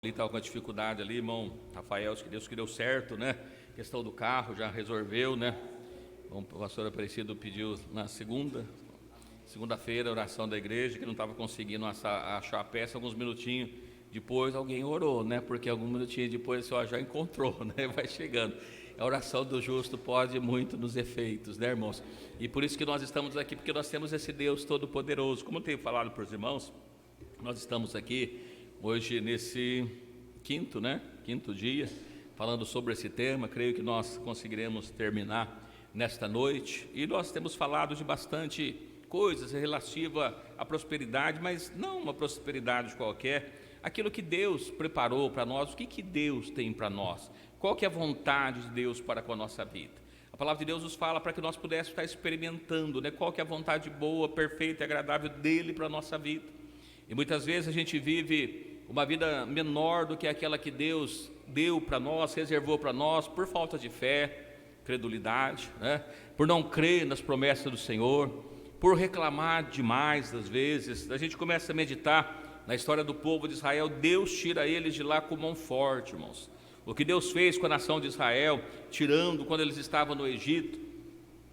Ali estava com a dificuldade ali, irmão Rafael, acho que Deus que deu certo, né? Questão do carro já resolveu, né? O pastor Aparecido pediu na segunda-feira, a oração da igreja, que não estava conseguindo achar a peça. Alguns minutinhos depois alguém orou, né? Porque alguns minutinhos depois você já encontrou, né? Vai chegando. A oração do justo pode muito nos efeitos, né, irmãos? E por isso que nós estamos aqui, porque nós temos esse Deus Todo-Poderoso. Como eu tenho falado para os irmãos, nós estamos aqui hoje nesse quinto dia, falando sobre esse tema. Creio que nós conseguiremos terminar nesta noite, e nós temos falado de bastante coisas relativa à prosperidade, mas não uma prosperidade qualquer, aquilo que Deus preparou para nós. O que Deus tem para nós? Qual que é a vontade de Deus para com a nossa vida? A palavra de Deus nos fala para que nós pudéssemos estar experimentando, né? Qual que é a vontade boa, perfeita e agradável dEle para a nossa vida. E muitas vezes a gente vive uma vida menor do que aquela que Deus deu para nós, reservou para nós, por falta de fé, credulidade, né? Por não crer nas promessas do Senhor, por reclamar demais das vezes. A gente começa a meditar na história do povo de Israel. Deus tira eles de lá com mão forte, irmãos. O que Deus fez com a nação de Israel, tirando quando eles estavam no Egito,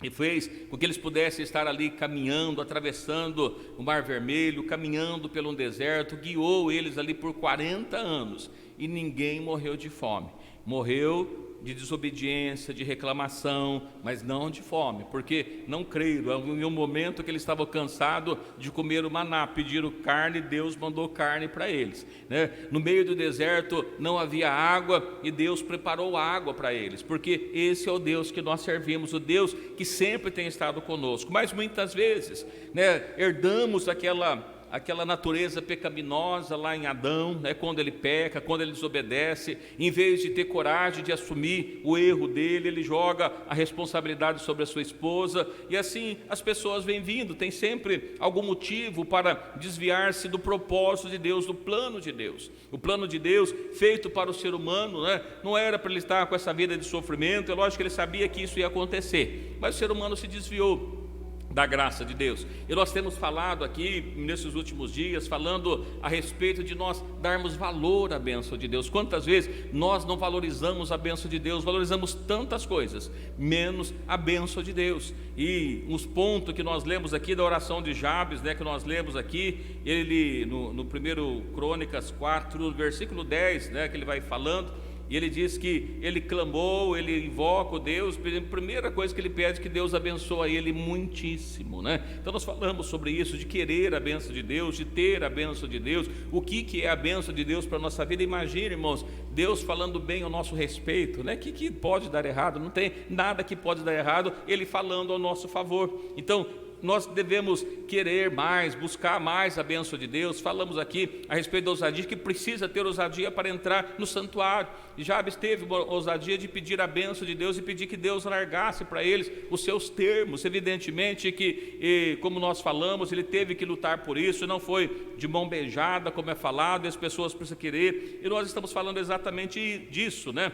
e fez com que eles pudessem estar ali caminhando, atravessando o Mar Vermelho, caminhando pelo deserto, guiou eles ali por 40 anos, e ninguém morreu de fome. Morreu de desobediência, de reclamação, mas não de fome, porque não creram. Em um momento que eles estavam cansados de comer o maná, pediram carne, Deus mandou carne para eles, né? No meio do deserto não havia água, e Deus preparou água para eles, porque esse é o Deus que nós servimos, o Deus que sempre tem estado conosco. Mas muitas vezes, né, herdamos aquela natureza pecaminosa lá em Adão, né, quando ele peca, quando ele desobedece. Em vez de ter coragem de assumir o erro dele, ele joga a responsabilidade sobre a sua esposa, e assim as pessoas vêm vindo, tem sempre algum motivo para desviar-se do propósito de Deus, do plano de Deus. O plano de Deus feito para o ser humano, né, não era para ele estar com essa vida de sofrimento. É lógico que ele sabia que isso ia acontecer, mas o ser humano se desviou da graça de Deus. E nós temos falado aqui nesses últimos dias, falando a respeito de nós darmos valor à bênção de Deus. Quantas vezes nós não valorizamos a bênção de Deus? Valorizamos tantas coisas, menos a bênção de Deus. E uns pontos que nós lemos aqui da oração de Jabes, né, que nós lemos aqui, ele no primeiro Crônicas 4, versículo 10, né, que ele vai falando, e ele diz que ele clamou, ele invoca o Deus. A primeira coisa que ele pede é que Deus abençoe ele muitíssimo, né? Então nós falamos sobre isso, de querer a bênção de Deus, de ter a bênção de Deus. O que é a bênção de Deus para a nossa vida? Imagine, irmãos, Deus falando bem ao nosso respeito, né? O que pode dar errado? Não tem nada que pode dar errado, Ele falando ao nosso favor. Então nós devemos querer mais, buscar mais a bênção de Deus. Falamos aqui a respeito da ousadia, que precisa ter ousadia para entrar no santuário. Jabes teve uma ousadia de pedir a bênção de Deus e pedir que Deus largasse para eles os seus termos. Evidentemente que, como nós falamos, ele teve que lutar por isso, não foi de mão beijada, como é falado, e as pessoas precisam querer. E nós estamos falando exatamente disso, né?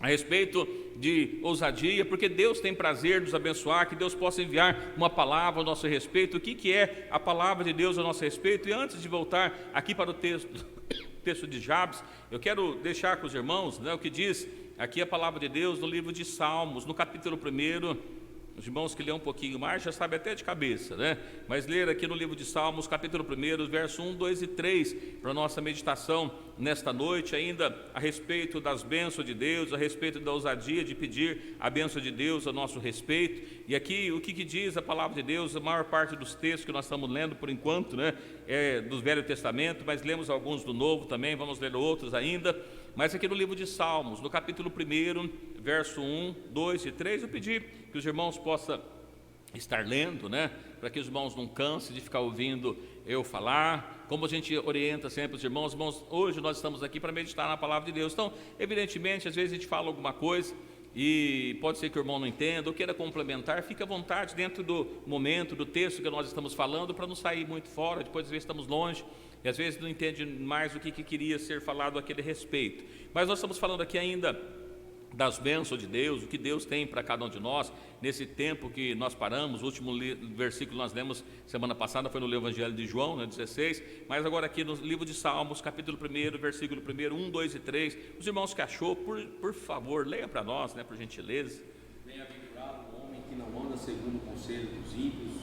A respeito de ousadia, porque Deus tem prazer de nos abençoar, que Deus possa enviar uma palavra ao nosso respeito. O que é a palavra de Deus ao nosso respeito? E antes de voltar aqui para o texto de Jabes, eu quero deixar com os irmãos, né, o que diz aqui a palavra de Deus no livro de Salmos, no capítulo 1. Os irmãos que lêem um pouquinho mais já sabem até de cabeça, né? Mas ler aqui no livro de Salmos, capítulo 1, verso 1, 2 e 3, para a nossa meditação nesta noite, ainda a respeito das bênçãos de Deus, a respeito da ousadia de pedir a bênção de Deus a nosso respeito. E aqui o que diz a palavra de Deus? A maior parte dos textos que nós estamos lendo por enquanto, né, é do Velho Testamento, mas lemos alguns do Novo também, vamos ler outros ainda. Mas aqui no livro de Salmos, no capítulo 1, verso 1, 2 e 3, eu pedi que os irmãos possam estar lendo, né, para que os irmãos não cansem de ficar ouvindo eu falar. Como a gente orienta sempre os irmãos, hoje nós estamos aqui para meditar na palavra de Deus. Então, evidentemente, às vezes a gente fala alguma coisa e pode ser que o irmão não entenda ou queira complementar. Fique à vontade dentro do momento, do texto que nós estamos falando, para não sair muito fora. Depois às vezes estamos longe e às vezes não entende mais o que queria ser falado àquele respeito. Mas nós estamos falando aqui ainda das bênçãos de Deus, o que Deus tem para cada um de nós, nesse tempo que nós paramos. O último versículo que nós lemos semana passada foi no Evangelho de João, 16, mas agora aqui no livro de Salmos, capítulo 1, versículo 1, 1, 2 e 3, os irmãos que achou, por favor, leia para nós, por gentileza. Bem-aventurado o homem que não anda segundo o conselho dos ímpios,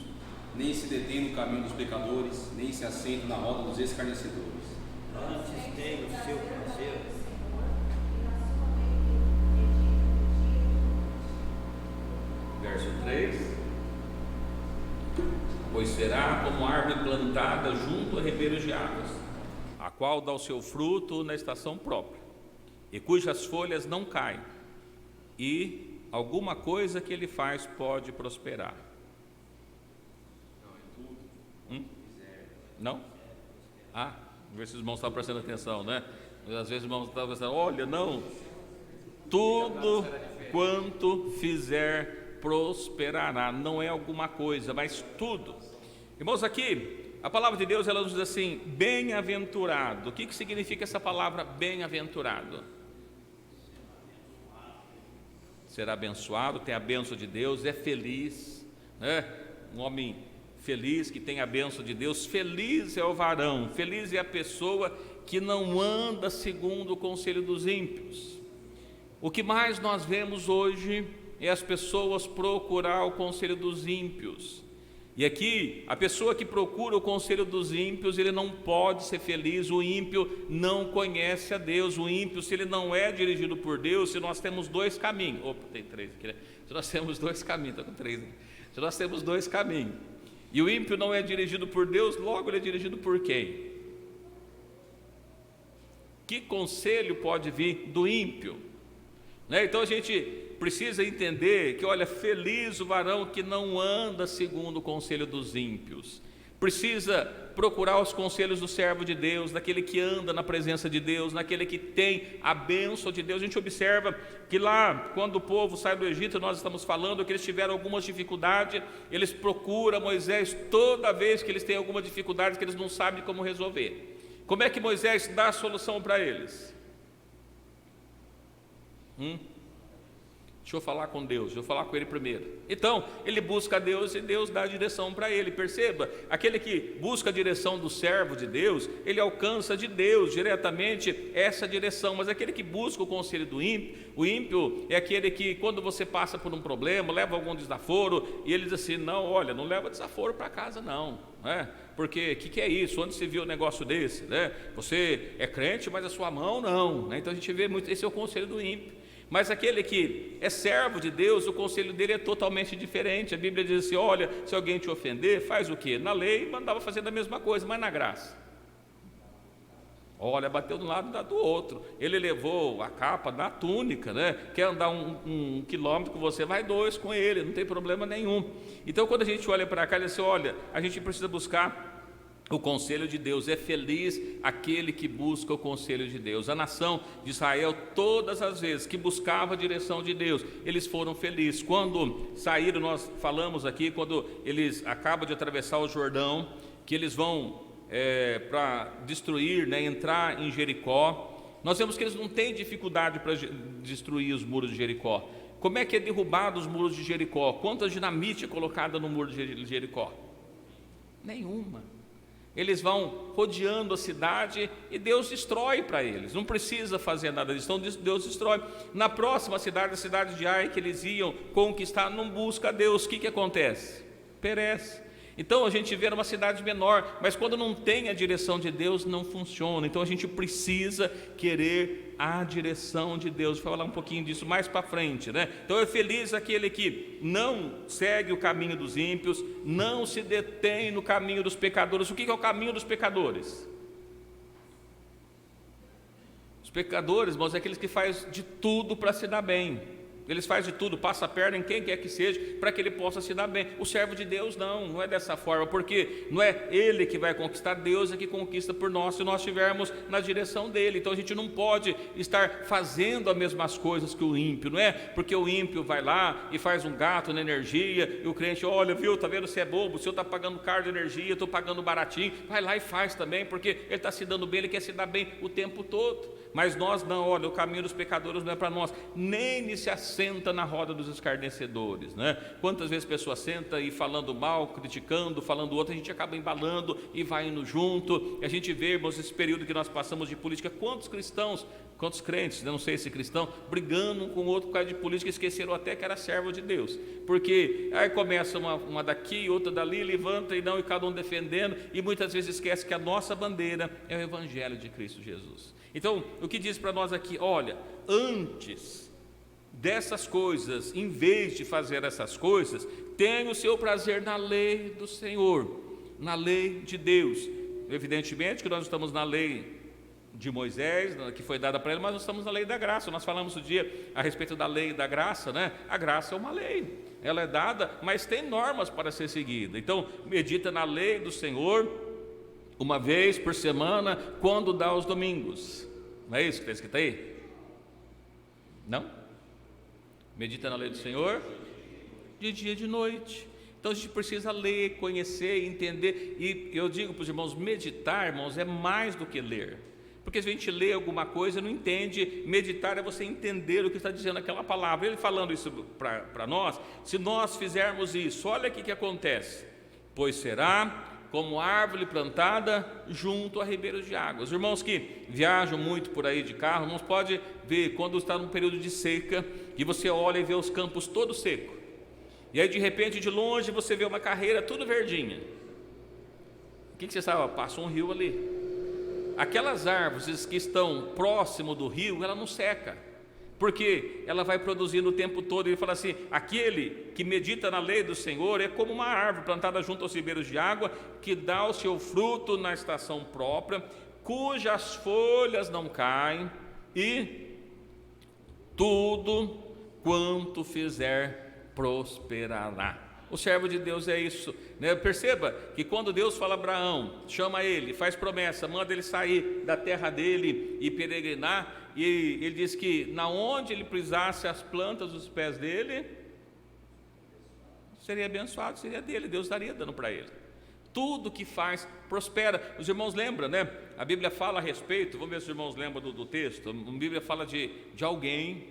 nem se detém no caminho dos pecadores, nem se assenta na roda dos escarnecedores. Antes tem o seu prazer. Verso 3: pois será como árvore plantada junto a ribeiros de águas, a qual dá o seu fruto na estação própria, e cujas folhas não caem, e alguma coisa que ele faz pode prosperar. Não? Ah, vê se os irmãos estão prestando atenção, Às vezes os irmãos estão pensando, olha, não, tudo quanto fizer prosperará, não é alguma coisa, mas tudo. Irmãos, aqui a palavra de Deus, ela nos diz assim, bem-aventurado. O que significa essa palavra bem-aventurado? Será abençoado, tem a bênção de Deus, é feliz, um homem feliz que tem a bênção de Deus. Feliz é o varão, feliz é a pessoa que não anda segundo o conselho dos ímpios. O que mais nós vemos hoje é as pessoas procurar o conselho dos ímpios. E aqui, a pessoa que procura o conselho dos ímpios, ele não pode ser feliz. O ímpio não conhece a Deus. O ímpio, se ele não é dirigido por Deus, se nós temos dois caminhos, tem três aqui, se nós temos dois caminhos, está com três aqui. Se nós temos dois caminhos, e o ímpio não é dirigido por Deus, logo ele é dirigido por quem? Que conselho pode vir do ímpio? Então a gente precisa entender que, olha, feliz o varão que não anda segundo o conselho dos ímpios. Precisa procurar os conselhos do servo de Deus, daquele que anda na presença de Deus, naquele que tem a bênção de Deus. A gente observa que lá, quando o povo sai do Egito, nós estamos falando que eles tiveram algumas dificuldades, eles procuram Moisés toda vez que eles têm alguma dificuldade que eles não sabem como resolver. Como é que Moisés dá a solução para eles? Deixa eu falar com Deus, deixa eu falar com Ele primeiro. Então, ele busca a Deus e Deus dá a direção para ele. Perceba, aquele que busca a direção do servo de Deus, ele alcança de Deus diretamente essa direção. Mas aquele que busca o conselho do ímpio, o ímpio é aquele que, quando você passa por um problema, leva algum desaforo, e ele diz assim, não, olha, não leva desaforo para casa não, porque o que é isso? Onde você viu um negócio desse? Você é crente, mas a sua mão não, Então a gente vê muito, esse é o conselho do ímpio. Mas aquele que é servo de Deus, o conselho dele é totalmente diferente. A Bíblia diz assim, olha, se alguém te ofender, faz o quê? Na lei mandava fazer a mesma coisa, mas na graça, olha, bateu de um lado e dá do outro. Ele levou a capa da túnica, Quer andar um quilômetro com você, vai 2 com ele, não tem problema nenhum. Então quando a gente olha para cá, ele diz assim, olha, a gente precisa buscar o conselho de Deus. É feliz aquele que busca o conselho de Deus. A nação de Israel, todas as vezes que buscava a direção de Deus, eles foram felizes. Quando saíram, nós falamos aqui, quando eles acabam de atravessar o Jordão, que eles vão para destruir, entrar em Jericó, nós vemos que eles não têm dificuldade para destruir os muros de Jericó. Como é que é derrubado os muros de Jericó? Quantas dinamite é colocada no muro de Jericó? Nenhuma. Eles vão rodeando a cidade e Deus destrói para eles, não precisa fazer nada disso, então Deus destrói. Na próxima cidade, a cidade de Ai, que eles iam conquistar, não busca Deus, o que acontece? Perece. Então a gente vê uma cidade menor, mas quando não tem a direção de Deus, não funciona. Então a gente precisa querer a direção de Deus. Vou falar um pouquinho disso mais para frente, Então é feliz aquele que não segue o caminho dos ímpios, não se detém no caminho dos pecadores. O que é o caminho dos pecadores? Os pecadores, irmãos, é aqueles que fazem de tudo para se dar bem. Eles fazem de tudo, passa a perna em quem quer que seja, para que ele possa se dar bem. O servo de Deus não é dessa forma, porque não é ele que vai conquistar, Deus é que conquista por nós, se nós estivermos na direção dele. Então a gente não pode estar fazendo as mesmas coisas que o ímpio, não é? Porque o ímpio vai lá e faz um gato na energia, e o crente, olha, viu, está vendo, você é bobo, o senhor está pagando caro de energia, eu estou pagando baratinho, vai lá e faz também, porque ele está se dando bem, ele quer se dar bem o tempo todo. Mas nós não, olha, o caminho dos pecadores não é para nós, nem se assenta na roda dos escarnecedores, né? Quantas vezes a pessoa senta e falando mal, criticando, falando outro, a gente acaba embalando e vai indo junto. A gente vê, irmãos, esse período que nós passamos de política, quantos cristãos, quantos crentes, eu não sei se cristão, brigando um com o outro por causa de política, esqueceram até que era servo de Deus, porque aí começa uma daqui, outra dali, levanta e cada um defendendo, e muitas vezes esquece que a nossa bandeira é o Evangelho de Cristo Jesus. Então, o que diz para nós aqui? Olha, antes dessas coisas, em vez de fazer essas coisas, tenha o seu prazer na lei do Senhor, na lei de Deus. Evidentemente que nós estamos na lei de Moisés, que foi dada para ele, mas nós estamos na lei da graça. Nós falamos um dia a respeito da lei da graça, né? A graça é uma lei, ela é dada, mas tem normas para ser seguida. Então, medita na lei do Senhor uma vez por semana, quando dá os domingos. Não é isso que está escrito aí? Não? Medita na lei do Senhor de dia e de noite. Então a gente precisa ler, conhecer, entender. E eu digo para os irmãos, meditar, irmãos, é mais do que ler. Porque se a gente lê alguma coisa e não entende, meditar é você entender o que está dizendo aquela palavra. Ele falando isso para nós, se nós fizermos isso, olha o que acontece. Pois será como árvore plantada junto a ribeiros de águas. Os irmãos que viajam muito por aí de carro, irmãos, pode ver quando está num período de seca, e você olha e vê os campos todos secos. E aí de repente de longe você vê uma carreira tudo verdinha. O que você sabe? Passa um rio ali. Aquelas árvores que estão próximo do rio, ela não seca, porque ela vai produzindo o tempo todo. Ele fala assim: aquele que medita na lei do Senhor é como uma árvore plantada junto aos ribeiros de água, que dá o seu fruto na estação própria, cujas folhas não caem, e tudo quanto fizer prosperará. O servo de Deus é isso, né? Perceba que quando Deus fala a Abraão, chama ele, faz promessa, manda ele sair da terra dele e peregrinar, e ele diz que na onde ele pisasse as plantas dos pés dele, seria abençoado, seria dele, Deus estaria dando para ele. Tudo que faz prospera. Os irmãos lembram, né? A Bíblia fala a respeito, vamos ver se os irmãos lembram do texto. A Bíblia fala de alguém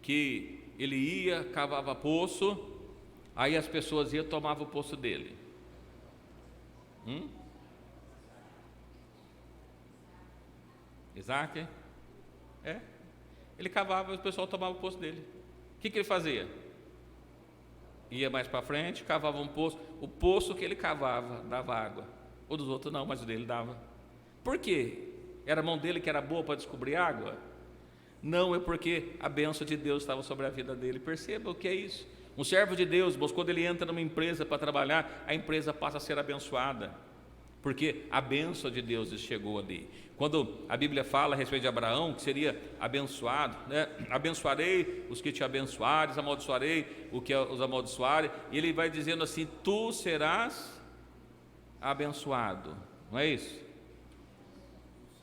que ele ia, cavava poço, aí as pessoas iam e tomavam o poço dele. Isaac? Ele cavava e o pessoal tomava o poço dele. O que ele fazia? Ia mais para frente, cavava um poço. O poço que ele cavava dava água. O dos outros não, mas o dele dava. Por quê? Era a mão dele que era boa para descobrir água? Não, é porque a bênção de Deus estava sobre a vida dele. Perceba o que é isso. Um servo de Deus, quando ele entra numa empresa para trabalhar, a empresa passa a ser abençoada, porque a bênção de Deus chegou ali. Quando a Bíblia fala a respeito de Abraão, que seria abençoado, né? Abençoarei os que te abençoares, amaldiçoarei o que os amaldiçoarem, e ele vai dizendo assim: tu serás abençoado, não é isso?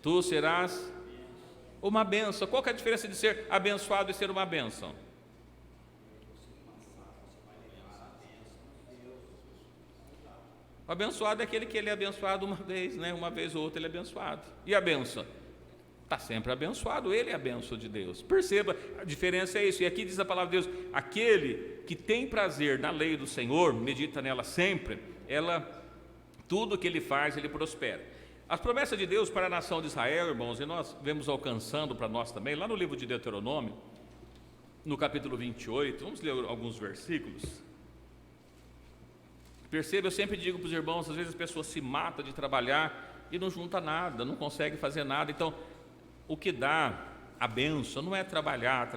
Tu serás uma bênção. Qual que é a diferença de ser abençoado e ser uma bênção? O abençoado é aquele que ele é abençoado uma vez, né? Uma vez ou outra ele é abençoado. E a bênção? Está sempre abençoado, ele é a bênção de Deus. Perceba, a diferença é isso. E aqui diz a palavra de Deus: aquele que tem prazer na lei do Senhor, medita nela sempre, tudo que ele faz, ele prospera. As promessas de Deus para a nação de Israel, irmãos, e nós vemos alcançando para nós também, lá no livro de Deuteronômio, no capítulo 28, vamos ler alguns versículos. Perceba, eu sempre digo para os irmãos, às vezes a pessoa se mata de trabalhar e não junta nada, não consegue fazer nada. Então, o que dá a bênção não é trabalhar.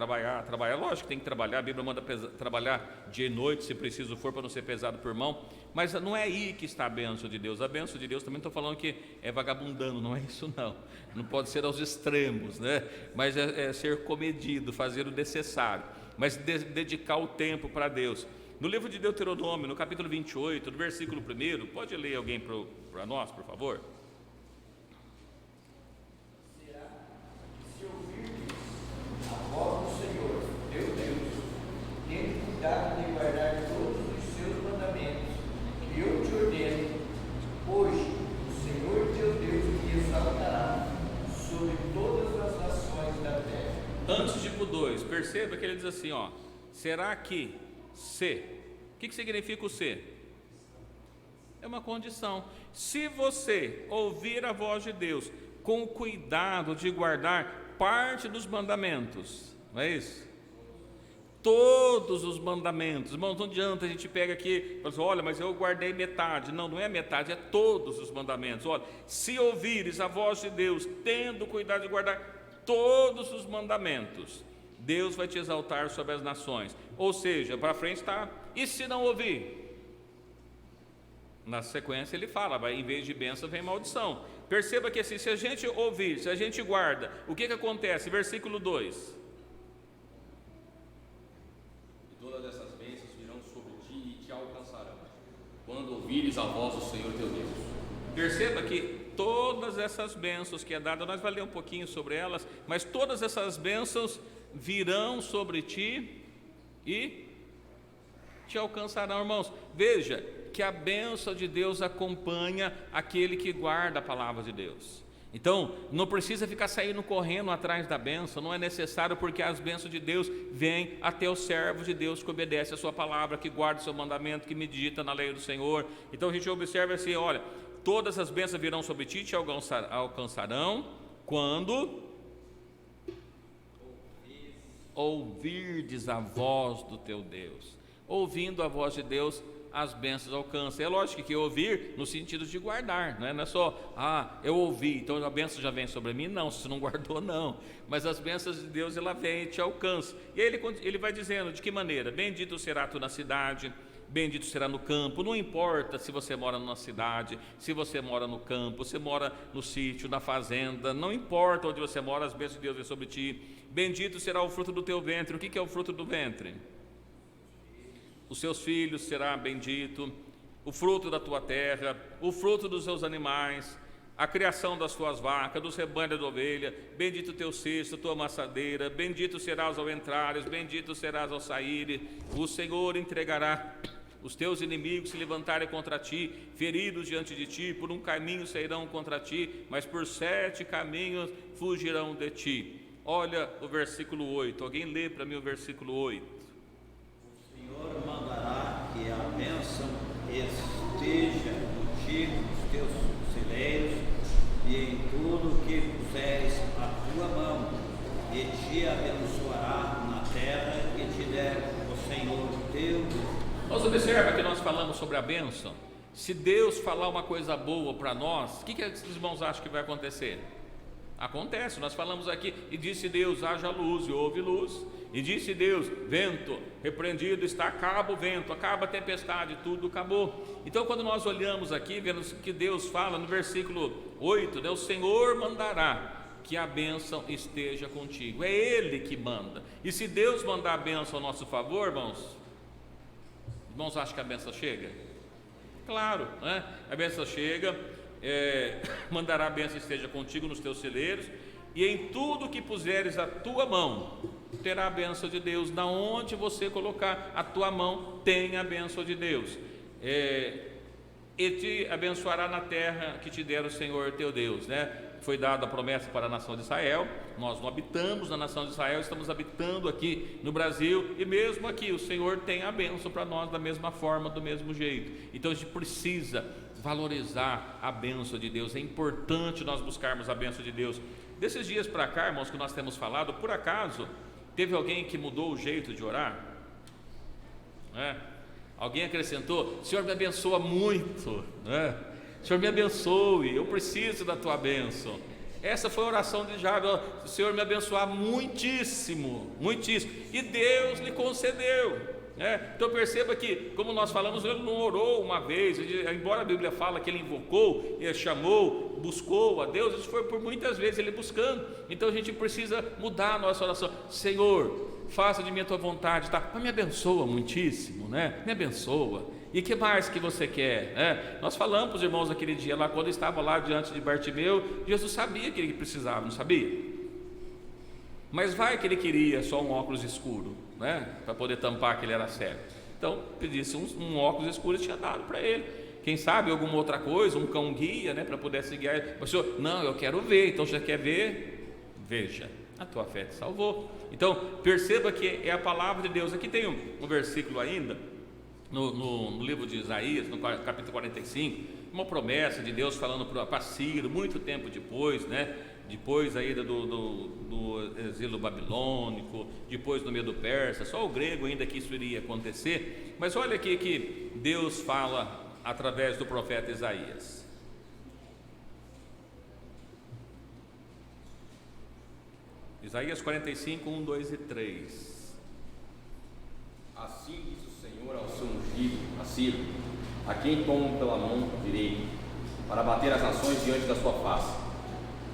Lógico que tem que trabalhar, a Bíblia manda trabalhar dia e noite, se preciso for, para não ser pesado por mão, mas não é aí que está a bênção de Deus. A bênção de Deus, também estou falando que é vagabundando, não é isso não pode ser aos extremos, né? Mas é ser comedido, fazer o necessário, mas dedicar o tempo para Deus. No livro de Deuteronômio, no capítulo 28, no versículo 1, pode ler alguém para nós, por favor? Será que se ouvirdes a voz do Senhor, teu Deus, tendo cuidado de guardar todos os seus mandamentos que eu te ordeno, hoje o Senhor teu Deus te exaltará sobre todas as nações versículo 2, perceba que ele diz assim, ó, será que se, o que significa o se? É uma condição. Se você ouvir a voz de Deus com o cuidado de guardar parte dos mandamentos, não é isso? Todos os mandamentos, irmãos, não adianta a gente pega aqui e fala assim, olha, mas eu guardei metade. Não, não é metade, é todos os mandamentos. Olha, se ouvires a voz de Deus, tendo cuidado de guardar todos os mandamentos, Deus vai te exaltar sobre as nações. Ou seja, para frente está, e se não ouvir? Na sequência ele fala, vai, em vez de bênção vem maldição. Perceba que assim, se a gente ouvir, se a gente guarda, o que acontece? Versículo 2. Todas essas bênçãos virão sobre ti e te alcançarão, quando ouvires a voz do Senhor teu Deus. Perceba que todas essas bênçãos que é dada, nós vamos ler um pouquinho sobre elas, mas todas essas bênçãos virão sobre ti e te alcançarão, irmãos. Veja que a bênção de Deus acompanha aquele que guarda a palavra de Deus. Então, não precisa ficar saindo correndo atrás da bênção, não é necessário, porque as bênçãos de Deus vêm até os servos de Deus que obedecem a sua palavra, que guarda o seu mandamento, que medita na lei do Senhor. Então a gente observa assim, olha, todas as bênçãos virão sobre ti e te alcançarão quando ouvirdes a voz do teu Deus. Ouvindo a voz de Deus, as bênçãos alcançam. É lógico que ouvir no sentido de guardar, não é só, eu ouvi, então a bênção já vem sobre mim. Não, se você não guardou, não. Mas as bênçãos de Deus, ela vem e te alcança. E aí ele vai dizendo, de que maneira? Bendito será tu na cidade, bendito será no campo. Não importa se você mora numa cidade, se você mora no campo, se mora no sítio, na fazenda, não importa onde você mora, as bênçãos de Deus vêm sobre ti. Bendito será o fruto do teu ventre. O que é o fruto do ventre? Os seus filhos será bendito, o fruto da tua terra, o fruto dos seus animais, a criação das tuas vacas, dos rebanhos da ovelha. Bendito o teu cesto, a tua amassadeira. Bendito serás ao entrares, bendito serás ao saíres. O Senhor entregará os teus inimigos se levantarem contra ti, feridos diante de ti. Por um caminho sairão contra ti, mas por 7 caminhos fugirão de ti. Olha o versículo 8, alguém lê para mim o versículo 8. O Senhor mandará que a bênção esteja contigo nos teus celeiros e em tudo que puseres a tua mão, e te abençoará na terra que te der o Senhor teu Deus. Nós observa que nós falamos sobre a bênção. Se Deus falar uma coisa boa para nós, o que os irmãos acham que vai acontecer? Acontece, nós falamos aqui, e disse Deus, haja luz, e houve luz. E disse Deus, vento, repreendido está, acaba o vento, acaba a tempestade, tudo acabou. Então quando nós olhamos aqui, vemos que Deus fala no versículo 8, o Senhor mandará que a bênção esteja contigo. É Ele que manda. E se Deus mandar a bênção ao nosso favor, irmãos acham que a bênção chega? Claro, né? A bênção chega, mandará a bênção esteja contigo nos teus celeiros, e em tudo que puseres a tua mão, terá a bênção de Deus. Na onde você colocar a tua mão, tem a bênção de Deus. E te abençoará na terra que te der o Senhor teu Deus, né? Foi dada a promessa para a nação de Israel. Nós não habitamos na nação de Israel, estamos habitando aqui no Brasil, e mesmo aqui o Senhor tem a bênção para nós da mesma forma, do mesmo jeito. Então a gente precisa valorizar a bênção de Deus. É importante nós buscarmos a bênção de Deus. Desses dias para cá, irmãos, que nós temos falado, por acaso teve alguém que mudou o jeito de orar? Alguém acrescentou, Senhor me abençoa muito, Senhor me abençoe, eu preciso da tua bênção. Essa foi a oração de Jabes, o Senhor me abençoar muitíssimo, muitíssimo, e Deus lhe concedeu. Então perceba que, como nós falamos, ele não orou uma vez, embora a Bíblia fala que ele invocou, ele chamou, buscou a Deus, isso foi por muitas vezes ele buscando. Então a gente precisa mudar a nossa oração. Senhor, faça de mim a tua vontade, tá? Mas me abençoa muitíssimo, me abençoa. E que mais que você quer? Nós falamos para os irmãos aquele dia lá, quando estava lá diante de Bartimeu, Jesus sabia que ele precisava, não sabia? Mas vai que ele queria só um óculos escuro, para poder tampar que ele era cego. Então pedisse um óculos escuro e tinha dado para ele. Quem sabe alguma outra coisa, um cão guia, para poder se guiar. Mas Senhor, não, eu quero ver. Então você quer ver? Veja. a tua fé te salvou. Então perceba que é a palavra de Deus. Aqui tem um versículo ainda no livro de Isaías, no capítulo 45, uma promessa de Deus falando para Ciro, muito tempo depois, né? Depois ainda do exílio babilônico, depois do Medo Persa, só o grego ainda que isso iria acontecer. Mas olha aqui que Deus fala através do profeta Isaías. Isaías 45, 1, 2 e 3. Assim diz o Senhor ao seu ungido, a Ciro, a quem tomo pela mão direita, para bater as nações diante da sua face,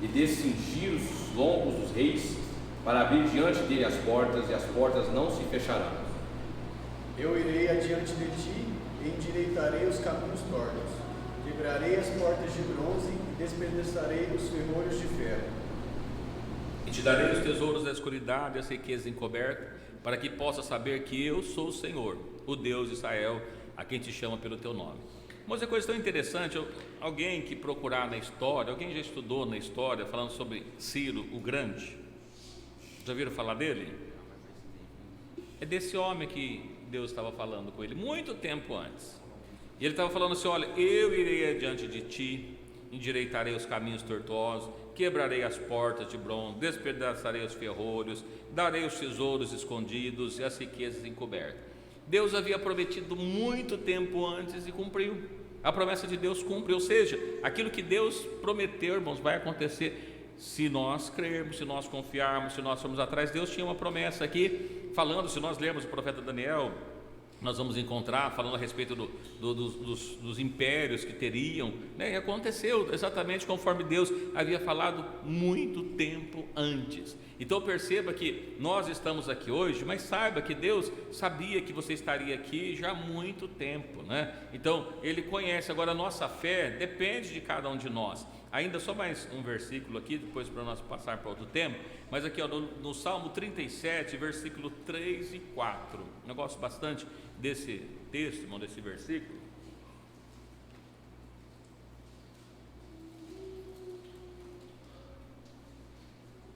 e descingir os lombos dos reis, para abrir diante dele as portas, e as portas não se fecharão. Eu irei adiante de ti e endireitarei os caminhos tortos, quebrarei as portas de bronze e despedaçarei os ferrolhos de ferro. E te darei os tesouros da escuridade e as riquezas encobertas, para que possa saber que eu sou o Senhor, o Deus de Israel, a quem te chama pelo teu nome. Mas uma coisa tão interessante, alguém que procurar na história, alguém já estudou na história, falando sobre Ciro o Grande, já ouviram falar dele? É desse homem que Deus estava falando com ele, muito tempo antes. E ele estava falando assim: olha, eu irei adiante de ti, endireitarei os caminhos tortuosos, quebrarei as portas de bronze, despedaçarei os ferrolhos, darei os tesouros escondidos e as riquezas encobertas. Deus havia prometido muito tempo antes e cumpriu. A promessa de Deus cumpre, ou seja, aquilo que Deus prometeu, irmãos, vai acontecer se nós crermos, se nós confiarmos, se nós formos atrás. Deus tinha uma promessa aqui, falando, se nós lermos o profeta Daniel, nós vamos encontrar, falando a respeito dos impérios que teriam, né? E aconteceu exatamente conforme Deus havia falado muito tempo antes. Então perceba que nós estamos aqui hoje, mas saiba que Deus sabia que você estaria aqui já há muito tempo, né? Então Ele conhece. Agora a nossa fé depende de cada um de nós. Ainda só mais um versículo aqui, depois para nós passar para outro tema, mas aqui ó, no Salmo 37, versículo 3 e 4, eu gosto bastante desse texto, irmão, desse versículo.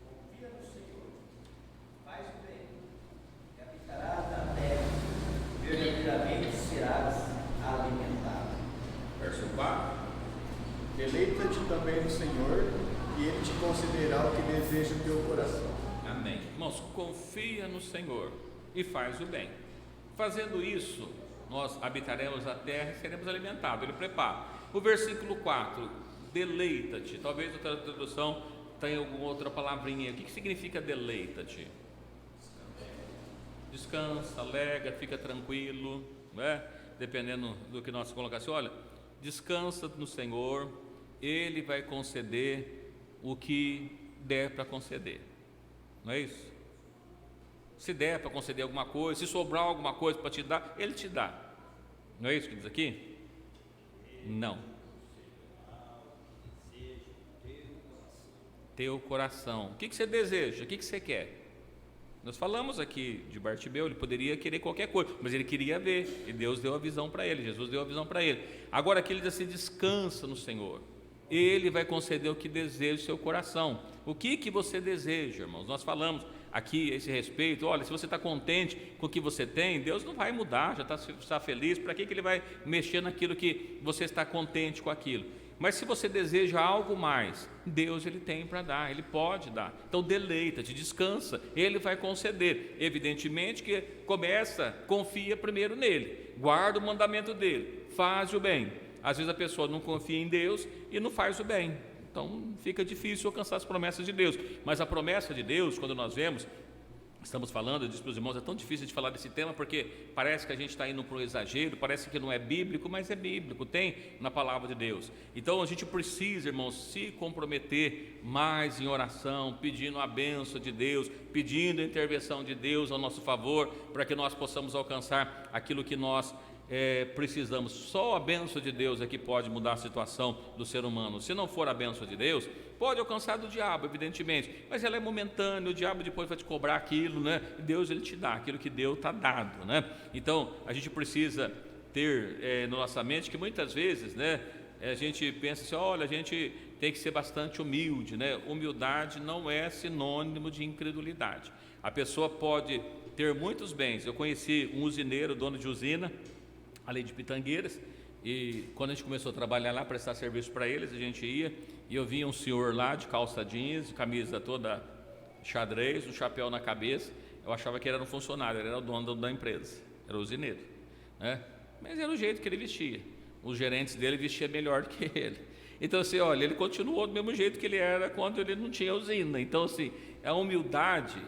Confia no Senhor, faz o bem, e habitarás na terra, verdadeiramente serás alimentado. Verso 4. Deleita-te também no Senhor, e Ele te concederá o que deseja o teu coração. Amém. Irmãos, confia no Senhor e faz o bem. Fazendo isso, nós habitaremos a terra e seremos alimentados. Ele prepara. O versículo 4, deleita-te. Talvez outra tradução tenha alguma outra palavrinha. O que significa deleita-te? Descansa, alegra, fica tranquilo, né? Dependendo do que nós colocasse. Olha, descansa no Senhor, Ele vai conceder o que der para conceder. Não é isso? Se der para conceder alguma coisa, se sobrar alguma coisa para te dar, Ele te dá. Não é isso que diz aqui? Não. Teu coração. O que você deseja? O que você quer? Nós falamos aqui de Bartimeu, ele poderia querer qualquer coisa, mas ele queria ver, e Deus deu a visão para ele, Jesus deu a visão para ele. Agora aqui ele diz assim: descansa no Senhor, Ele vai conceder o que deseja o seu coração. O que você deseja, irmãos? Nós falamos aqui a esse respeito. Olha, se você está contente com o que você tem, Deus não vai mudar, já está feliz. Para que Ele vai mexer naquilo que você está contente com aquilo? Mas se você deseja algo mais, Deus Ele tem para dar, Ele pode dar. Então deleita-te, descansa, Ele vai conceder. Evidentemente que confia primeiro nele, guarda o mandamento dele, faz o bem. Às vezes a pessoa não confia em Deus e não faz o bem, então fica difícil alcançar as promessas de Deus. Mas a promessa de Deus, quando nós vemos, estamos falando, eu disse para os irmãos, é tão difícil de falar desse tema, porque parece que a gente está indo para um exagero, parece que não é bíblico, mas é bíblico, tem na palavra de Deus. Então a gente precisa, irmãos, se comprometer mais em oração, pedindo a bênção de Deus, pedindo a intervenção de Deus ao nosso favor, para que nós possamos alcançar aquilo que nós precisamos. Só a bênção de Deus é que pode mudar a situação do ser humano. Se não for a bênção de Deus, pode alcançar do diabo, evidentemente, mas ela é momentânea, o diabo depois vai te cobrar aquilo, né? Deus Ele te dá, aquilo que deu está dado, né? Então a gente precisa ter na nossa mente que muitas vezes, né, a gente pensa assim: olha, a gente tem que ser bastante humilde, né? Humildade não é sinônimo de incredulidade. A pessoa pode ter muitos bens. Eu conheci um usineiro, dono de usina, ali de Pitangueiras, e quando a gente começou a trabalhar lá, prestar serviço para eles, a gente ia, e eu via um senhor lá de calça jeans, de camisa toda xadrez, um chapéu na cabeça. Eu achava que ele era um funcionário, ele era o dono da empresa, era o usineiro, né? Mas era o jeito que ele vestia. Os gerentes dele vestiam melhor do que ele. Então, assim, olha, ele continuou do mesmo jeito que ele era quando ele não tinha usina. Então, assim, a humildade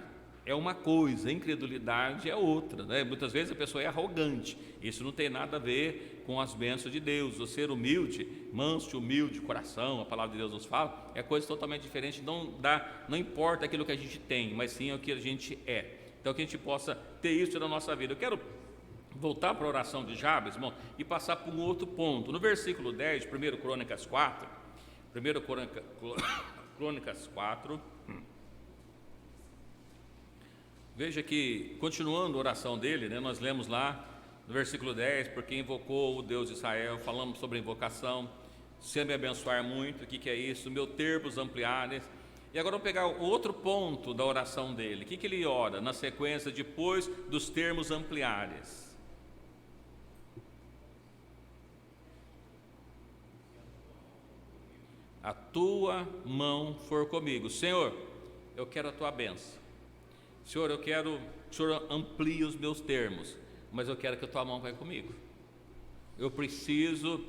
é uma coisa, a incredulidade é outra, né? Muitas vezes a pessoa é arrogante. Isso não tem nada a ver com as bênçãos de Deus. O ser humilde, manso, humilde, coração, a palavra de Deus nos fala, é coisa totalmente diferente. Não importa aquilo que a gente tem, mas sim o que a gente é. Então, que a gente possa ter isso na nossa vida. Eu quero voltar para a oração de Jabes, irmão, e passar por um outro ponto. No versículo 10, 1 Crônicas 4, veja que, continuando a oração dele, né, nós lemos lá no versículo 10, porque invocou o Deus de Israel, falamos sobre a invocação, se me abençoar muito, o que é isso? Meu termos ampliares. E agora vamos pegar o outro ponto da oração dele. O que ele ora na sequência depois dos termos ampliares? A tua mão for comigo. Senhor, eu quero a tua bênção. Senhor, eu quero que o Senhor amplie os meus termos, mas eu quero que a tua mão vai comigo. Eu preciso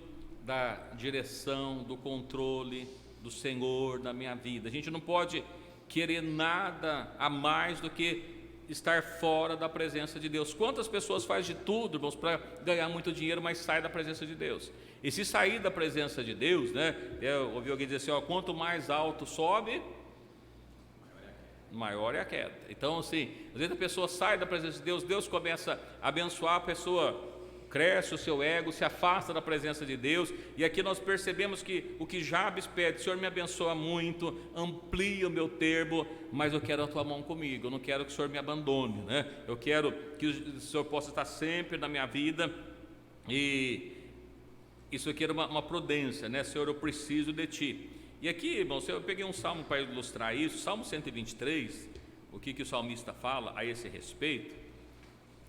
da direção, do controle do Senhor na minha vida. A gente não pode querer nada a mais do que estar fora da presença de Deus. Quantas pessoas fazem de tudo, irmãos, para ganhar muito dinheiro, mas sai da presença de Deus? E se sair da presença de Deus, né? Eu ouvi alguém dizer assim, ó, quanto mais alto sobe, maior é a queda. Então, assim, às vezes a pessoa sai da presença de Deus, Deus começa a abençoar, a pessoa cresce o seu ego, se afasta da presença de Deus, e aqui nós percebemos que o que Jabes pede, Senhor, me abençoa muito, amplia o meu termo, mas eu quero a tua mão comigo, eu não quero que o Senhor me abandone, né? Eu quero que o Senhor possa estar sempre na minha vida, e isso aqui era uma prudência, né? Senhor, eu preciso de ti. E aqui, irmãos, eu peguei um salmo para ilustrar isso, Salmo 123, o que o salmista fala a esse respeito.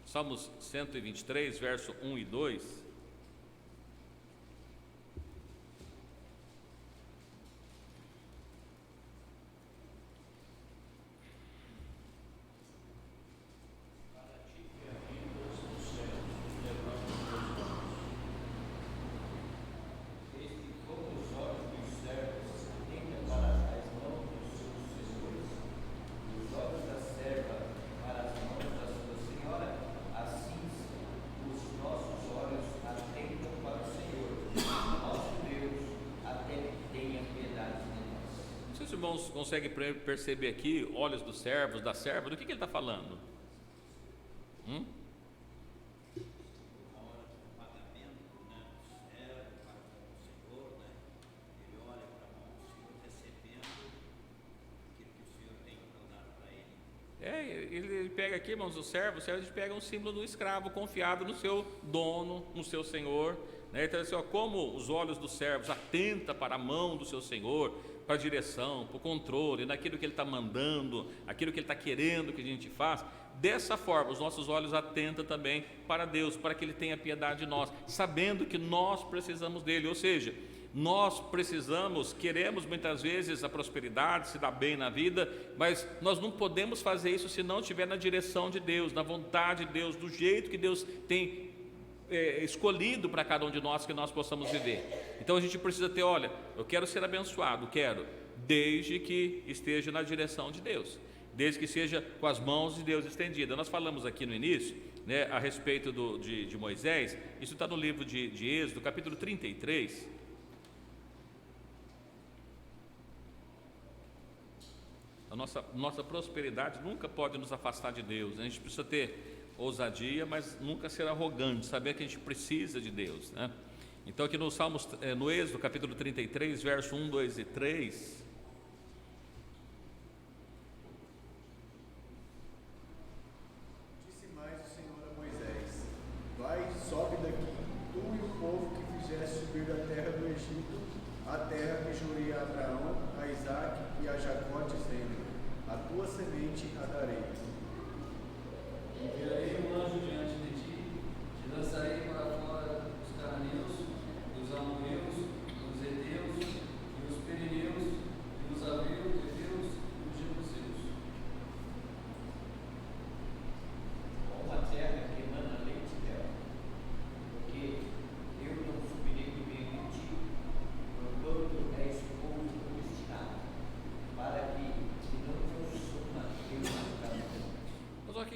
Salmos 123, verso 1 e 2. Os irmãos conseguem perceber aqui, olhos dos servos, da serva, do que ele está falando? Ele pega aqui, irmãos, o servo pega um símbolo do escravo confiado no seu dono, no seu senhor, né? Então, assim, ó, como os olhos dos servos atentam para a mão do seu senhor, para a direção, para o controle, naquilo que ele está mandando, aquilo que ele está querendo que a gente faça, dessa forma os nossos olhos atentam também para Deus, para que ele tenha piedade de nós, sabendo que nós precisamos dele, ou seja, nós precisamos, queremos muitas vezes a prosperidade, se dar bem na vida, mas nós não podemos fazer isso se não estiver na direção de Deus, na vontade de Deus, do jeito que Deus tem escolhido para cada um de nós, que nós possamos viver. Então a gente precisa ter, olha, eu quero ser abençoado, quero, desde que esteja na direção de Deus, desde que seja com as mãos de Deus estendidas. Nós falamos aqui no início, né, a respeito de Moisés, isso está no livro de Êxodo, capítulo 33. A nossa prosperidade nunca pode nos afastar de Deus, a gente precisa ter ousadia, mas nunca ser arrogante, saber que a gente precisa de Deus, né? Então aqui no Êxodo capítulo 33, verso 1, 2 e 3, disse mais o Senhor a Moisés: vai, sobe daqui, tu e o povo que fizeste subir da terra do Egito, a terra que jurei a Abraão,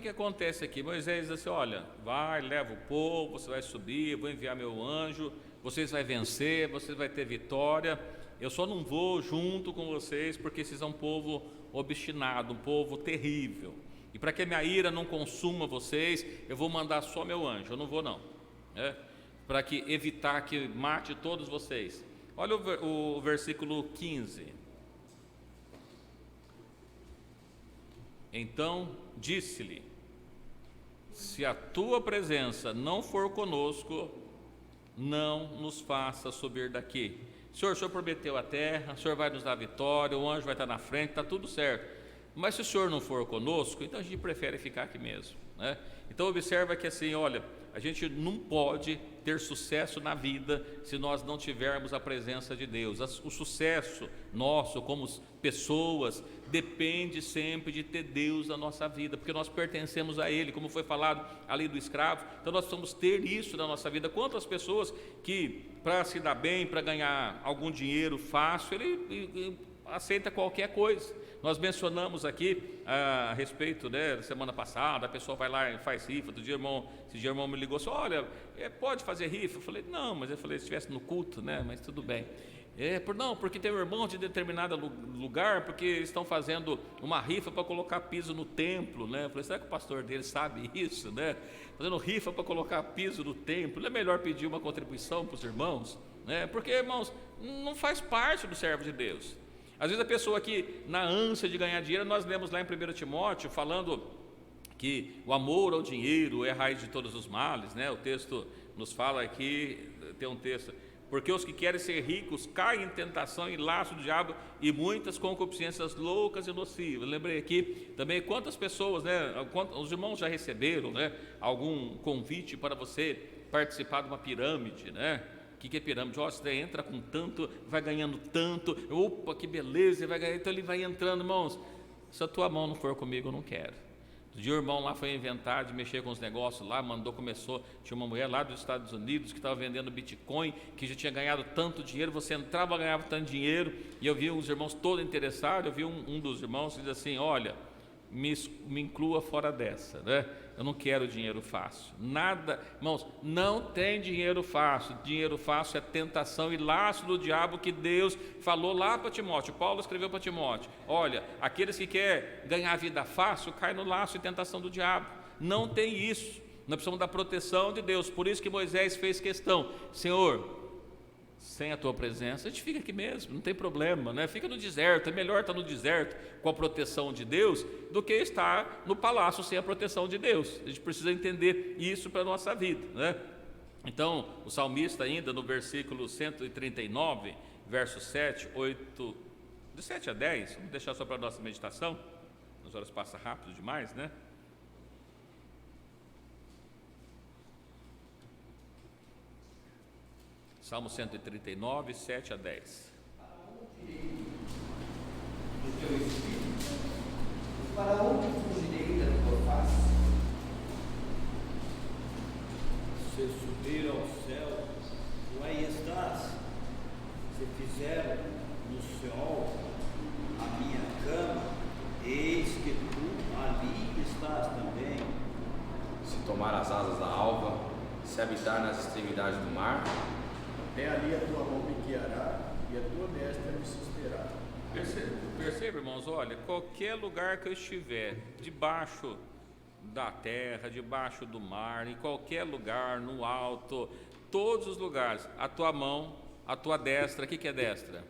que acontece aqui? Moisés diz assim: olha, vai, leva o povo, você vai subir, eu vou enviar meu anjo, vocês vão vencer, vocês vão ter vitória. Eu só não vou junto com vocês porque vocês são um povo obstinado, um povo terrível. E para que minha ira não consuma vocês, eu vou mandar só meu anjo, eu não vou não. Para que evitar que mate todos vocês. Olha o versículo 15. Então disse-lhe: se a tua presença não for conosco, não nos faça subir daqui. Senhor, o Senhor prometeu a terra, o Senhor vai nos dar vitória, o anjo vai estar na frente, está tudo certo. Mas se o Senhor não for conosco, então a gente prefere ficar aqui mesmo, né? Então observa que assim, olha, a gente não pode ter sucesso na vida se nós não tivermos a presença de Deus. O sucesso nosso como pessoas depende sempre de ter Deus na nossa vida, porque nós pertencemos a Ele, como foi falado ali do escravo. Então nós precisamos ter isso na nossa vida. Quantas pessoas que para se dar bem, para ganhar algum dinheiro fácil, ele aceita qualquer coisa. Nós mencionamos aqui a respeito, né, semana passada, a pessoa vai lá e faz rifa. Esse dia o irmão me ligou assim: olha, pode fazer rifa? Eu falei: não, mas eu falei, se estivesse no culto, né, mas tudo bem. Não, porque tem um irmão de determinado lugar, porque estão fazendo uma rifa para colocar piso no templo, né? Eu falei: será que o pastor dele sabe isso, né? Fazendo rifa para colocar piso no templo, não é melhor pedir uma contribuição para os irmãos, né? Porque, irmãos, não faz parte do servo de Deus. Às vezes a pessoa que, na ânsia de ganhar dinheiro, nós lemos lá em 1 Timóteo, falando que o amor ao dinheiro é a raiz de todos os males, né? O texto nos fala aqui, tem um texto: porque os que querem ser ricos caem em tentação e laço do diabo e muitas concupiscências loucas e nocivas. Lembrei aqui também quantas pessoas, né, os irmãos já receberam, né, algum convite para você participar de uma pirâmide, né? O que é pirâmide? Você entra com tanto, vai ganhando tanto, opa, que beleza, vai ganhar, então ele vai entrando. Irmãos, se a tua mão não for comigo, eu não quero. O dia o irmão lá foi inventar de mexer com os negócios lá, tinha uma mulher lá dos Estados Unidos que estava vendendo Bitcoin, que já tinha ganhado tanto dinheiro, você entrava, ganhava tanto dinheiro, e eu vi os irmãos todos interessados. Eu vi um dos irmãos que diz assim: olha, me inclua fora dessa, né? Eu não quero dinheiro fácil, nada, irmãos, não tem dinheiro fácil é tentação e laço do diabo, que Deus falou lá para Timóteo. Paulo escreveu para Timóteo: olha, aqueles que querem ganhar a vida fácil, cai no laço e tentação do diabo. Não tem isso, nós precisamos da proteção de Deus. Por isso que Moisés fez questão: Senhor, sem a tua presença, a gente fica aqui mesmo, não tem problema, né? Fica no deserto, é melhor estar no deserto com a proteção de Deus do que estar no palácio sem a proteção de Deus. A gente precisa entender isso para a nossa vida, né? Então, o salmista, ainda no versículo 139, verso 7, 8, de 7 a 10, vamos deixar só para a nossa meditação, as horas passam rápido demais, né? Salmo 139, 7 a 10. Do teu espírito, para onde fugirei da tua face? Se subir ao céu, tu aí estás. Se fizer no Seol a minha cama, eis que tu ali estás também. Se tomar as asas da alva, se habitar nas extremidades do mar, até ali a tua mão me guiará e a tua destra me susterá. Perceba, irmãos, olha, qualquer lugar que eu estiver, debaixo da terra, debaixo do mar, em qualquer lugar, no alto, todos os lugares, a tua mão, a tua destra, o que é destra?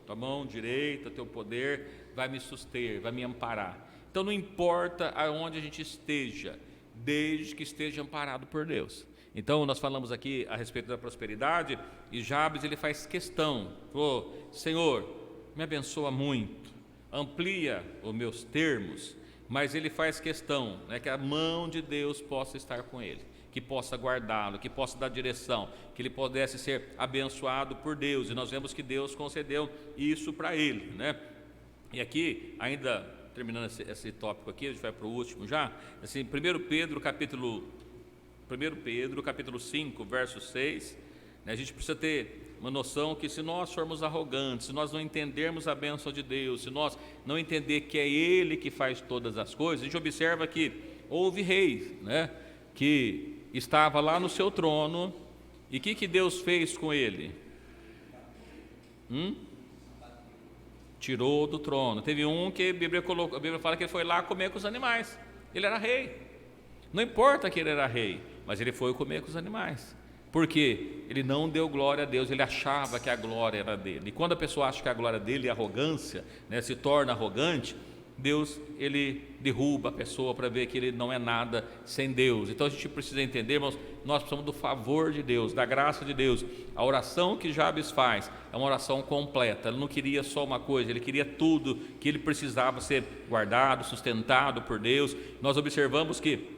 Tua mão direita, teu poder vai me suster, vai me amparar. Então não importa aonde a gente esteja, desde que esteja amparado por Deus. Então nós falamos aqui a respeito da prosperidade, e Jabes ele faz questão, falou: Senhor, me abençoa muito, amplia os meus termos, mas ele faz questão, né, que a mão de Deus possa estar com ele, que possa guardá-lo, que possa dar direção, que ele pudesse ser abençoado por Deus. E nós vemos que Deus concedeu isso para ele, né? E aqui, ainda terminando esse tópico aqui, a gente vai para o último já, assim, 1 Pedro capítulo 5, verso 6, né, a gente precisa ter uma noção que se nós formos arrogantes, se nós não entendermos a bênção de Deus, se nós não entender que é Ele que faz todas as coisas, a gente observa que houve reis, né, que estava lá no seu trono, e o que Deus fez com ele? Tirou do trono. Teve um que a Bíblia fala que ele foi lá comer com os animais. Ele era rei. Não importa que ele era rei, mas ele foi comer com os animais. Porque ele não deu glória a Deus, ele achava que a glória era dele. E quando a pessoa acha que a glória dele é arrogância, né, se torna arrogante, Deus, ele derruba a pessoa para ver que ele não é nada sem Deus. Então a gente precisa entender, irmãos, nós precisamos do favor de Deus, da graça de Deus. A oração que Jabes faz é uma oração completa. Ele não queria só uma coisa, ele queria tudo que ele precisava ser guardado, sustentado por Deus. Nós observamos que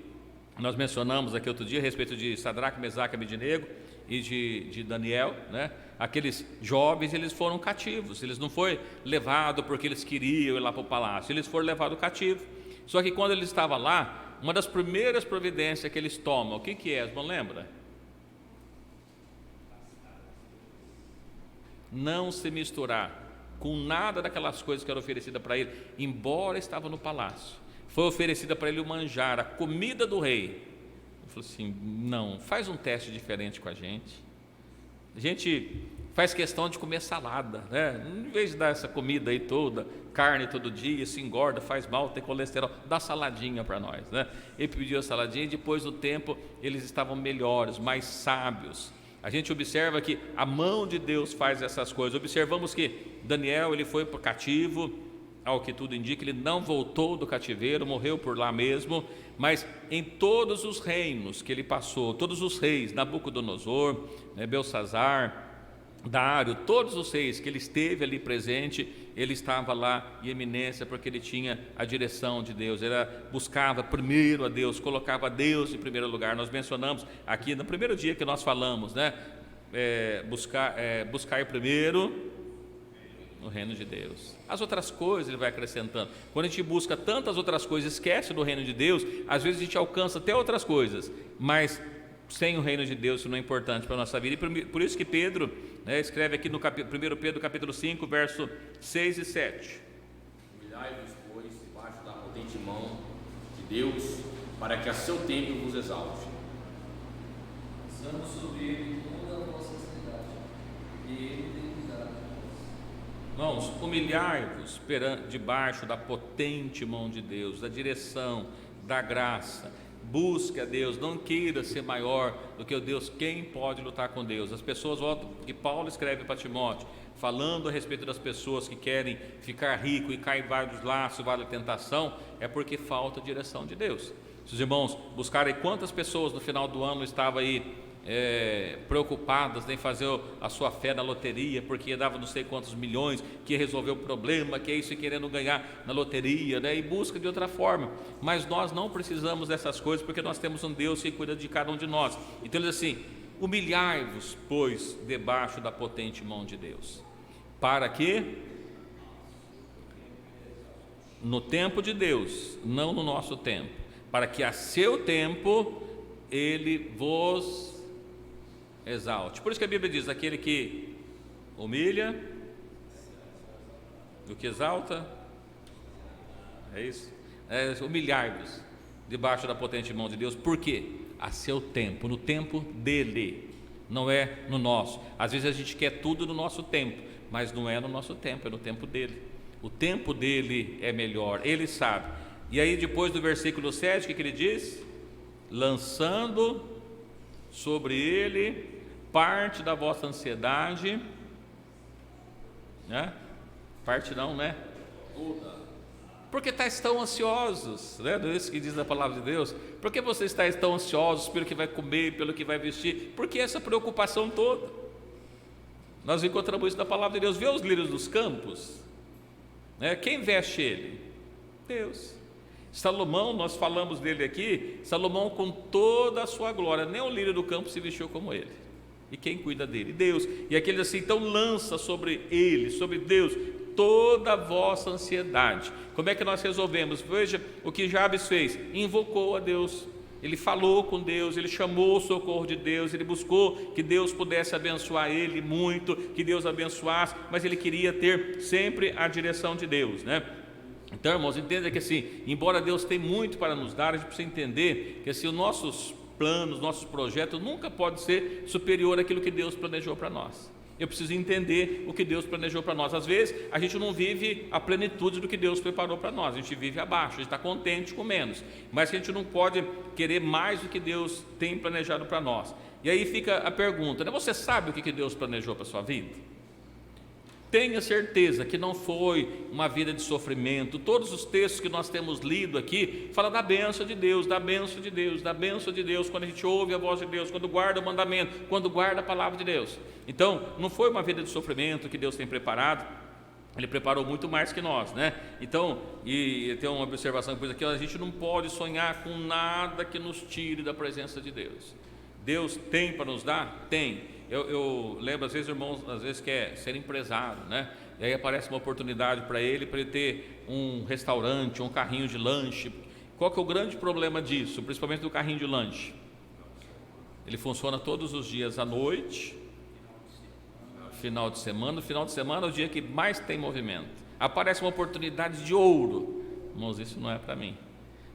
nós mencionamos aqui outro dia a respeito de Sadraque, Mesaque e Abednego e de Daniel, né? Aqueles jovens, eles foram cativos, eles não foram levados porque eles queriam ir lá para o palácio, eles foram levados cativos. Só que quando eles estavam lá, uma das primeiras providências que eles tomam, o que é, não lembra? Não se misturar com nada daquelas coisas que eram oferecidas para ele, embora estava no palácio. Foi oferecida para ele o manjar, a comida do rei. Ele falou assim, não, faz um teste diferente com a gente. A gente faz questão de comer salada, né? Em vez de dar essa comida aí toda, carne todo dia, se engorda, faz mal, tem colesterol, dá saladinha para nós, né? Ele pediu a saladinha e depois do tempo eles estavam melhores, mais sábios. A gente observa que a mão de Deus faz essas coisas. Observamos que Daniel, ele foi para o cativo, ao que tudo indica, ele não voltou do cativeiro, morreu por lá mesmo, mas em todos os reinos que ele passou, todos os reis, Nabucodonosor, né, Belsazar, Dário, todos os reis que ele esteve ali presente, ele estava lá em eminência, porque ele tinha a direção de Deus, ele buscava primeiro a Deus, colocava Deus em primeiro lugar. Nós mencionamos aqui no primeiro dia que nós falamos, né, buscar primeiro no reino de Deus. As outras coisas ele vai acrescentando. Quando a gente busca tantas outras coisas, esquece do reino de Deus, às vezes a gente alcança até outras coisas, mas sem o reino de Deus isso não é importante para a nossa vida. E por isso que Pedro, né, escreve aqui no 1 Pedro capítulo 5, verso 6 e 7. Humilhai-vos, pois, debaixo da potente mão de Deus, para que a seu tempo vos exalte. Lançando sobre ele toda a vossa ansiedade, e ele tem cuidado de vós. Irmãos, humilhai-vos debaixo da potente mão de Deus, da direção, da graça. Busque a Deus, não queira ser maior do que o Deus. Quem pode lutar com Deus? As pessoas, que Paulo escreve para Timóteo, falando a respeito das pessoas que querem ficar rico e cair em vários laços, várias tentação, é porque falta a direção de Deus. Se os irmãos buscarem quantas pessoas no final do ano estavam aí preocupadas em fazer a sua fé na loteria, porque dava não sei quantos milhões, que ia resolver o problema, que é isso, e querendo ganhar na loteria, né? E busca de outra forma. Mas nós não precisamos dessas coisas, porque nós temos um Deus que cuida de cada um de nós. Então ele diz assim: humilhai-vos, pois, debaixo da potente mão de Deus, para que no tempo de Deus, não no nosso tempo, para que a seu tempo ele vos exalte. Por isso que a Bíblia diz: aquele que humilha, o que exalta, é isso? Humilhai-vos debaixo da potente mão de Deus. Por quê? A seu tempo, no tempo dele, não é no nosso. Às vezes a gente quer tudo no nosso tempo, mas não é no nosso tempo, é no tempo dele. O tempo dele é melhor, ele sabe. E aí depois do versículo 7, o que ele diz? Lançando sobre ele parte da vossa ansiedade, né? Parte não, né? Toda. Porque estáis tão ansiosos, né? Não é isso que diz a palavra de Deus? Por que vocês estáis tão ansiosos pelo que vai comer, pelo que vai vestir? Por que essa preocupação toda? Nós encontramos isso na palavra de Deus. Vê os lírios dos campos, né? Quem veste ele? Deus. Salomão, nós falamos dele aqui, Salomão com toda a sua glória, nem o lírio do campo se vestiu como ele. E quem cuida dele? Deus. E aquele assim, então lança sobre ele, sobre Deus, toda a vossa ansiedade. Como é que nós resolvemos? Veja o que Jabes fez: invocou a Deus, Ele falou com Deus, ele chamou o socorro de Deus, ele buscou que Deus pudesse abençoar ele muito, que Deus abençoasse, mas ele queria ter sempre a direção de Deus, né? Então, irmãos, entenda que assim, embora Deus tenha muito para nos dar, a gente precisa entender que assim, os nossos planos, nossos projetos nunca podem ser superior àquilo que Deus planejou para nós. Eu preciso entender o que Deus planejou para nós. Às vezes a gente não vive a plenitude do que Deus preparou para nós, a gente vive abaixo, a gente está contente com menos, mas a gente não pode querer mais do que Deus tem planejado para nós. E aí fica a pergunta, né? Você sabe o que Deus planejou para a sua vida? Tenha certeza que não foi uma vida de sofrimento. Todos os textos que nós temos lido aqui falam da bênção de Deus, da bênção de Deus, da bênção de Deus, quando a gente ouve a voz de Deus, quando guarda o mandamento, quando guarda a palavra de Deus. Então, não foi uma vida de sofrimento que Deus tem preparado, Ele preparou muito mais que nós, né? Então, e tem uma observação depois aqui, a gente não pode sonhar com nada que nos tire da presença de Deus. Deus tem para nos dar? Tem. Eu lembro, às vezes, irmãos, às vezes quer ser empresário, né? E aí aparece uma oportunidade para ele ter um restaurante, um carrinho de lanche. Qual que é o grande problema disso, principalmente do carrinho de lanche? Ele funciona todos os dias à noite, final de semana. No final de semana é o dia que mais tem movimento. Aparece uma oportunidade de ouro. Irmãos, isso não é para mim.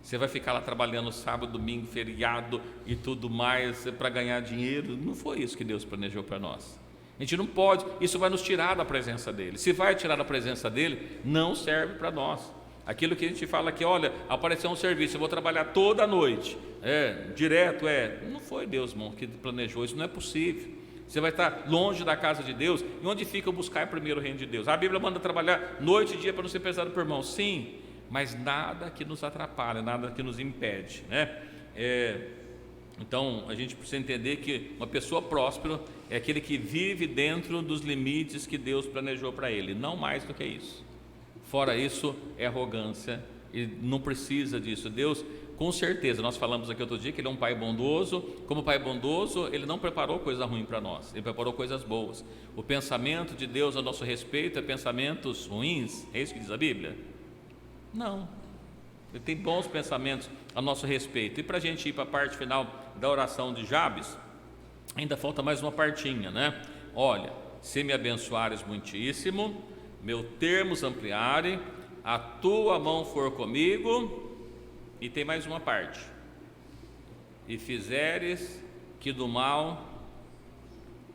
Você vai ficar lá trabalhando sábado, domingo, feriado e tudo mais para ganhar dinheiro? Não foi isso que Deus planejou para nós. A gente não pode, isso vai nos tirar da presença dEle. Se vai tirar da presença dEle, não serve para nós. Aquilo que a gente fala que, olha, apareceu um serviço, eu vou trabalhar toda a noite, direto, não foi Deus, irmão, que planejou, isso não é possível. Você vai estar longe da casa de Deus. E onde fica o buscar primeiro o reino de Deus? A Bíblia manda trabalhar noite e dia para não ser pesado por irmão, sim, mas nada que nos atrapalha, nada que nos impede, né? Então a gente precisa entender que uma pessoa próspera é aquele que vive dentro dos limites que Deus planejou para ele, não mais do que isso. Fora isso é arrogância e não precisa disso. Deus, com certeza, nós falamos aqui outro dia que Ele é um Pai bondoso. Como Pai bondoso, Ele não preparou coisa ruim para nós, Ele preparou coisas boas. O pensamento de Deus a nosso respeito é pensamentos ruins, é isso que diz a Bíblia? Não, Ele tem bons pensamentos a nosso respeito. E para a gente ir para a parte final da oração de Jabes, ainda falta mais uma partinha, né? Olha, se me abençoares muitíssimo, meus termos ampliarem, a tua mão for comigo, e tem mais uma parte, e fizeres que do mal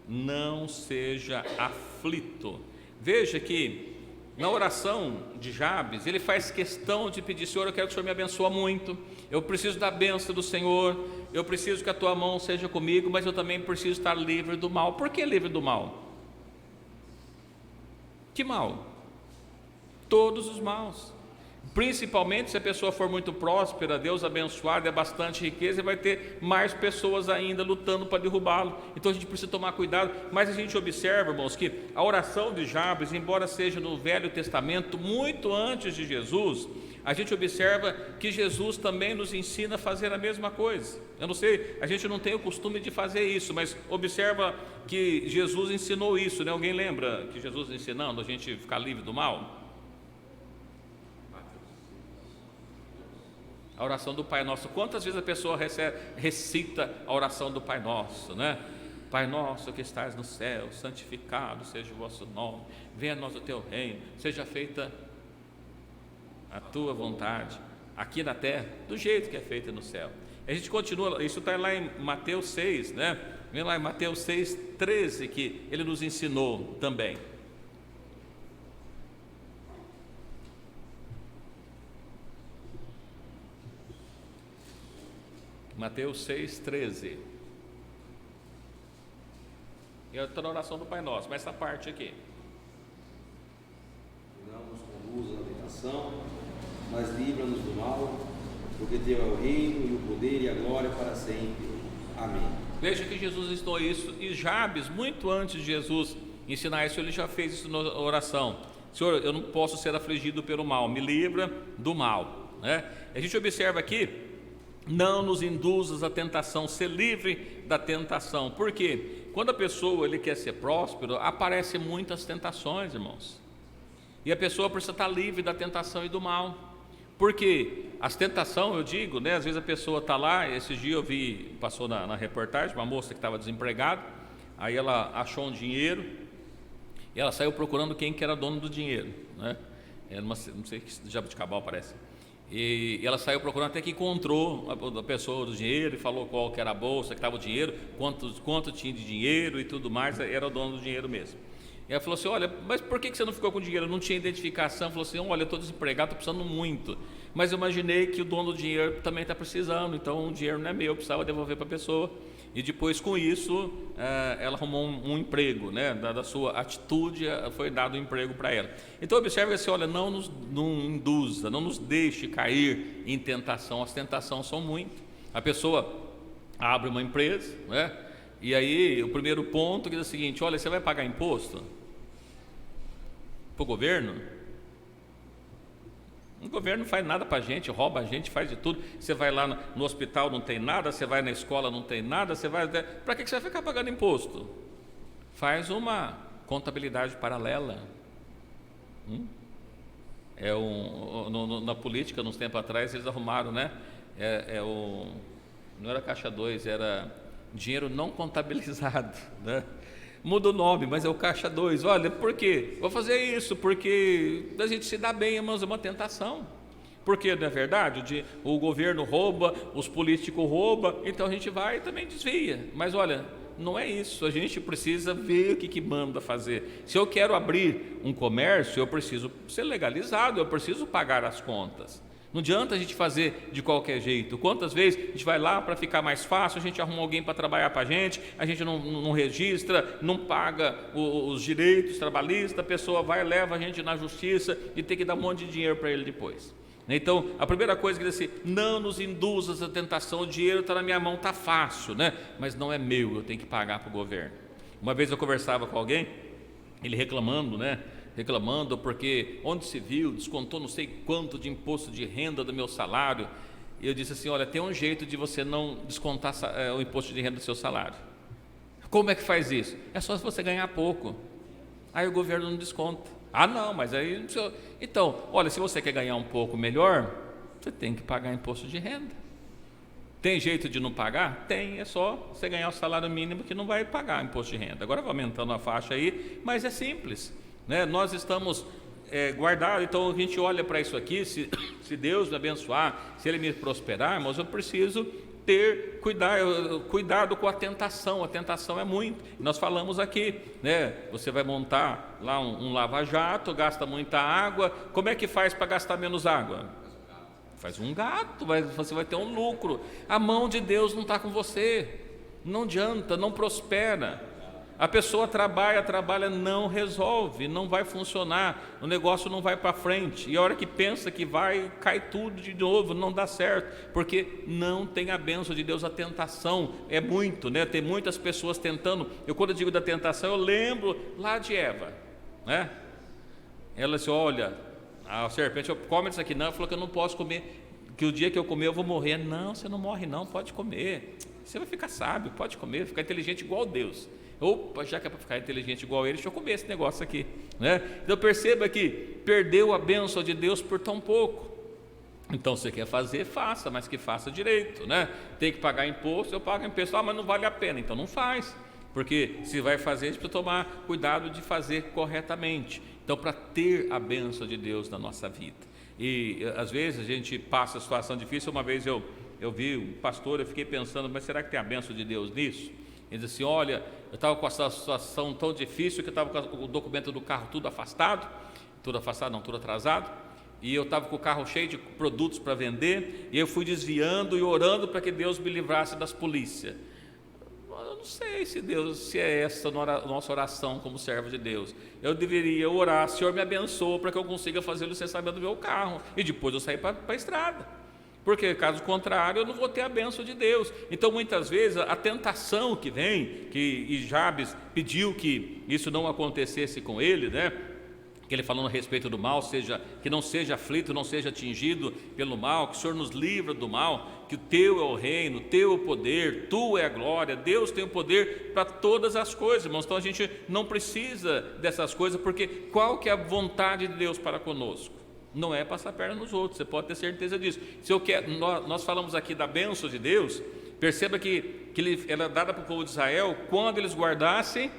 não seja aflito. Veja que na oração de Jabes, ele faz questão de pedir: Senhor, eu quero que o Senhor me abençoe muito, eu preciso da bênção do Senhor, eu preciso que a tua mão seja comigo, mas eu também preciso estar livre do mal. Por que livre do mal? Que mal? Todos os maus. Principalmente se a pessoa for muito próspera, Deus abençoado, é bastante riqueza, vai ter mais pessoas ainda lutando para derrubá-lo. Então a gente precisa tomar cuidado. Mas a gente observa, irmãos, que a oração de Jabes, embora seja no Velho Testamento, muito antes de Jesus, a gente observa que Jesus também nos ensina a fazer a mesma coisa. Eu não sei, a gente não tem o costume de fazer isso, mas observa que Jesus ensinou isso, né? Alguém lembra que Jesus ensinando a gente ficar livre do mal? A oração do Pai Nosso. Quantas vezes a pessoa recita a oração do Pai Nosso, né? Pai nosso que estás no céu, santificado seja o vosso nome, venha a nós o teu reino, seja feita a tua vontade, aqui na terra, do jeito que é feita no céu. A gente continua, isso está lá em Mateus 6, né? Vem lá em Mateus 6, 13, que ele nos ensinou também. Mateus 6, 13. E eu estou na oração do Pai Nosso, mas essa parte aqui. Não nos conduz à tentação, mas livra-nos do mal, porque teu é o reino e o poder e a glória para sempre. Amém. Veja que Jesus ensinou isso, e Jabes, muito antes de Jesus ensinar isso, ele já fez isso na oração. Senhor, eu não posso ser afligido pelo mal, me livra do mal, né? A gente observa aqui: não nos induzas à tentação, ser livre da tentação. Por quê? Quando a pessoa ele quer ser próspero, aparecem muitas tentações, irmãos. E a pessoa precisa estar livre da tentação e do mal. Porque as tentações, eu digo, né, às vezes a pessoa está lá, esses dias passou na reportagem, uma moça que estava desempregada, aí ela achou um dinheiro, e ela saiu procurando quem que era dono do dinheiro, né? Era não sei, Jabuticabal parece. E ela saiu procurando até que encontrou a pessoa do dinheiro e falou qual que era a bolsa, que estava o dinheiro, quanto tinha de dinheiro e tudo mais, era o dono do dinheiro mesmo. E ela falou assim, olha, mas por que você não ficou com dinheiro? Não tinha identificação. Falou assim, olha, eu estou desempregado, estou precisando muito, mas eu imaginei que o dono do dinheiro também está precisando, então o dinheiro não é meu, eu precisava devolver para a pessoa. E depois com isso, ela arrumou um emprego, né? Da sua atitude foi dado um emprego para ela. Então observe assim, olha, não induza, não nos deixe cair em tentação. As tentações são muito. A pessoa abre uma empresa, né? E aí o primeiro ponto que é o seguinte, olha, você vai pagar imposto para o governo? O governo não faz nada para a gente, rouba a gente, faz de tudo. Você vai lá no hospital, não tem nada. Você vai na escola, não tem nada. Para que você vai ficar pagando imposto? Faz uma contabilidade paralela. Na política, uns tempos atrás, eles arrumaram, né? Não era Caixa 2, era dinheiro não contabilizado, né? Muda o nome, mas é o Caixa 2. Olha, por quê? Vou fazer isso porque a gente se dá bem, mas é uma tentação. Porque, não é verdade? O governo rouba, os políticos roubam, então a gente vai e também desvia. Mas olha, não é isso, a gente precisa ver o que manda fazer. Se eu quero abrir um comércio, eu preciso ser legalizado, eu preciso pagar as contas. Não adianta a gente fazer de qualquer jeito. Quantas vezes a gente vai lá para ficar mais fácil, a gente arruma alguém para trabalhar para a gente não registra, não paga os direitos trabalhistas, a pessoa vai, leva a gente na justiça e tem que dar um monte de dinheiro para ele depois. Então, a primeira coisa que diz assim, não nos induza a tentação, o dinheiro está na minha mão, está fácil, né? Mas não é meu, eu tenho que pagar para o governo. Uma vez eu conversava com alguém, ele reclamando, né? Reclamando porque onde se viu, descontou não sei quanto de imposto de renda do meu salário. E eu disse assim, olha, tem um jeito de você não descontar o imposto de renda do seu salário. Como é que faz isso? É só se você ganhar pouco. Aí o governo não desconta. Ah não, mas aí... Então, olha, se você quer ganhar um pouco melhor, você tem que pagar imposto de renda. Tem jeito de não pagar? Tem, é só você ganhar o salário mínimo que não vai pagar imposto de renda. Agora vai aumentando a faixa aí, mas é simples, né? Nós estamos guardados, então a gente olha para isso aqui, se Deus me abençoar, se Ele me prosperar, mas eu preciso ter cuidado com a tentação é muito, nós falamos aqui, né? Você vai montar lá um lava-jato, gasta muita água, como é que faz para gastar menos água? Faz um gato, você vai ter um lucro. A mão de Deus não está com você, não adianta, não prospera. A pessoa trabalha, não resolve, não vai funcionar, o negócio não vai para frente, e a hora que pensa que vai, cai tudo de novo, não dá certo, porque não tem a bênção de Deus. A tentação é muito, né? Tem muitas pessoas tentando. Quando eu digo da tentação, eu lembro lá de Eva, né? Ela disse, olha, a serpente, come isso aqui não, ela falou que eu não posso comer, que o dia que eu comer eu vou morrer. Não, você não morre não, pode comer, você vai ficar sábio, pode comer, ficar inteligente igual Deus. Opa, já que é para ficar inteligente igual ele, deixa eu comer esse negócio aqui, né? Então perceba que perdeu a bênção de Deus por tão pouco. Então você quer fazer, faça, mas que faça direito, né? Tem que pagar imposto, eu pago imposto, mas não vale a pena, então não faz, porque se vai fazer, a gente precisa tomar cuidado de fazer corretamente. Então, para ter a bênção de Deus na nossa vida, e às vezes a gente passa situação difícil. Uma vez eu vi um pastor, eu fiquei pensando, mas será que tem a bênção de Deus nisso? Ele disse assim, olha, eu estava com essa situação tão difícil que eu estava com o documento do carro tudo atrasado, e eu estava com o carro cheio de produtos para vender, e eu fui desviando e orando para que Deus me livrasse das polícias. Eu não sei se é essa a nossa oração como servo de Deus. Eu deveria orar, Senhor, me abençoa para que eu consiga fazer o licenciamento do meu carro, e depois eu sair para a estrada. Porque caso contrário eu não vou ter a bênção de Deus. Então muitas vezes a tentação que vem, e Jabes pediu que isso não acontecesse com ele, né? Que ele falando a respeito do mal, que não seja aflito, não seja atingido pelo mal, que o Senhor nos livra do mal, que o teu é o reino, teu é o poder, tu é a glória, Deus tem o poder para todas as coisas, irmãos. Então a gente não precisa dessas coisas, porque qual que é a vontade de Deus para conosco? não é passar a perna nos outros, você pode ter certeza disso. Se eu quero, nós falamos aqui da bênção de Deus, perceba que ela é dada para o povo de Israel quando eles guardassem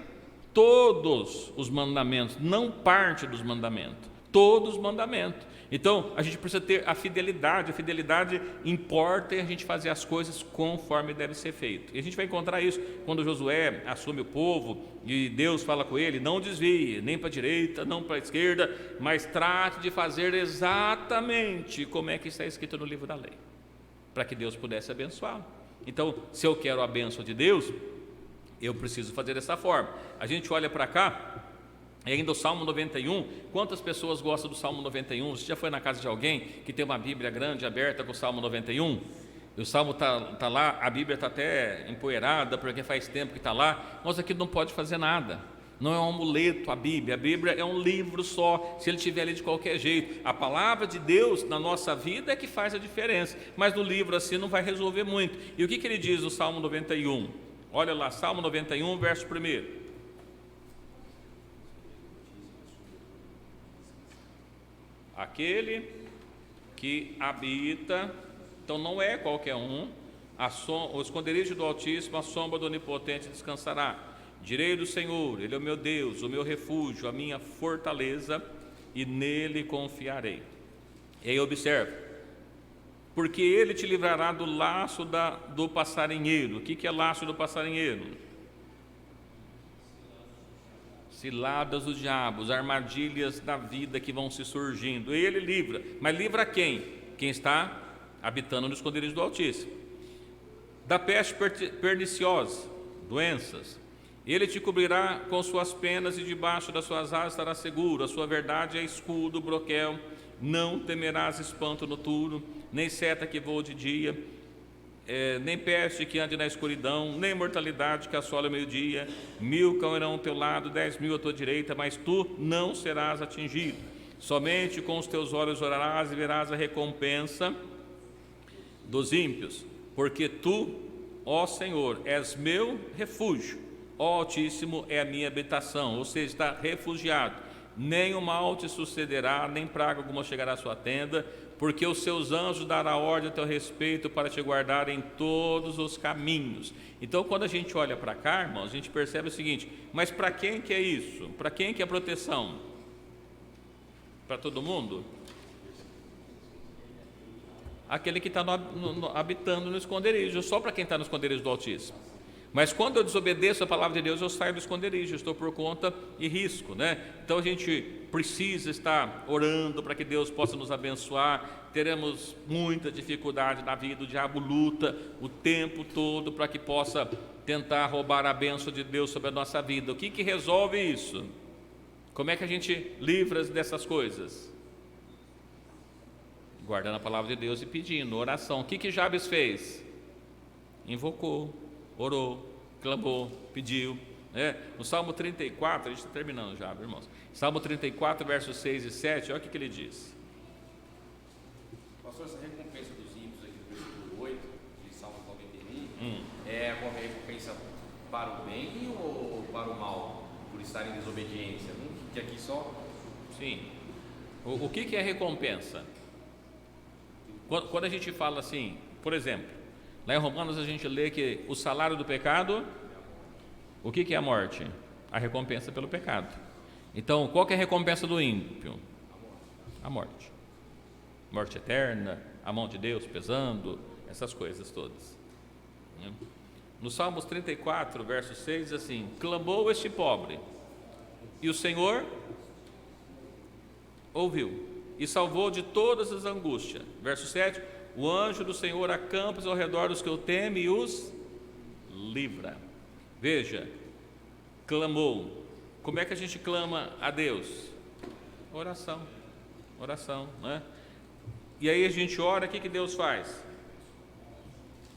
todos os mandamentos, não parte dos mandamentos, todos os mandamentos. Então, a gente precisa ter a fidelidade importa em a gente fazer as coisas conforme deve ser feito. E a gente vai encontrar isso quando Josué assume o povo e Deus fala com ele: não desvie, nem para a direita, não para a esquerda, mas trate de fazer exatamente como é que está escrito no livro da lei, para que Deus pudesse abençoá-lo. Então, se eu quero a bênção de Deus, eu preciso fazer dessa forma. A gente olha para cá, e ainda o Salmo 91, quantas pessoas gostam do Salmo 91? Você já foi na casa de alguém que tem uma Bíblia grande aberta com o Salmo 91? E o Salmo está lá, a Bíblia está até empoeirada, porque faz tempo que está lá, mas aqui não pode fazer nada. Não é um amuleto a Bíblia é um livro só, se ele estiver ali de qualquer jeito. A palavra de Deus na nossa vida é que faz a diferença, mas no livro assim não vai resolver muito. E o que ele diz no Salmo 91? Olha lá, Salmo 91, verso 1. Aquele que habita, então não é qualquer um, o esconderijo do Altíssimo, a sombra do Onipotente descansará. Direi do Senhor, Ele é o meu Deus, o meu refúgio, a minha fortaleza, e nele confiarei. E aí observe, porque Ele te livrará do laço do passarinheiro. O que é laço do passarinheiro? Ciladas dos diabos, armadilhas da vida que vão se surgindo. Ele livra, mas livra quem? Quem está habitando no esconderijo do Altíssimo. Da peste perniciosa, doenças. Ele te cobrirá com suas penas e debaixo das suas asas estará seguro. A sua verdade é escudo, broquel. Não temerás espanto noturno, nem seta que voa de dia, nem peste que ande na escuridão, nem mortalidade que assola o meio-dia. 1000 cairão ao teu lado, 10.000 à tua direita, mas tu não serás atingido. Somente com os teus olhos orarás e verás a recompensa dos ímpios, porque tu, ó Senhor, és meu refúgio, ó Altíssimo é a minha habitação. Ou seja, está refugiado. Nem o mal te sucederá, nem praga alguma chegará à sua tenda, porque os seus anjos darão ordem a teu respeito para te guardar em todos os caminhos. Então, quando a gente olha para cá, irmãos, a gente percebe o seguinte: mas para quem que é isso? Para quem que é proteção? Para todo mundo? Aquele que está habitando no esconderijo, só para quem está no esconderijo do Altíssimo. Mas quando eu desobedeço a palavra de Deus, eu saio do esconderijo, estou por conta e risco, né? Então a gente precisa estar orando para que Deus possa nos abençoar. Teremos muita dificuldade na vida, o diabo luta o tempo todo para que possa tentar roubar a bênção de Deus sobre a nossa vida. O que resolve isso? Como é que a gente livra dessas coisas? Guardando a palavra de Deus e pedindo, oração. O que Jabes fez? Invocou, orou, clamou, pediu. No Salmo 34, a gente está terminando já, irmãos. Salmo 34, versos 6 e 7, olha o que ele diz. Pastor, essa recompensa dos ímpios aqui do versículo 8, de Salmo 91, é uma recompensa para o bem ou para o mal, por estar em desobediência? Que aqui só... Sim. O que é recompensa? Quando a gente fala assim, por exemplo, lá em Romanos a gente lê que o salário do pecado, o que é a morte? A recompensa pelo pecado. Então, qual que é a recompensa do ímpio? A morte. Morte eterna, a mão de Deus pesando, essas coisas todas. No Salmos 34, verso 6, diz assim: clamou este pobre, e o Senhor ouviu, e salvou de todas as angústias. Verso 7, o anjo do Senhor acampa ao redor dos que o temem e os livra. Veja, clamou. Como é que a gente clama a Deus? Oração, né? E aí a gente ora, o que Deus faz?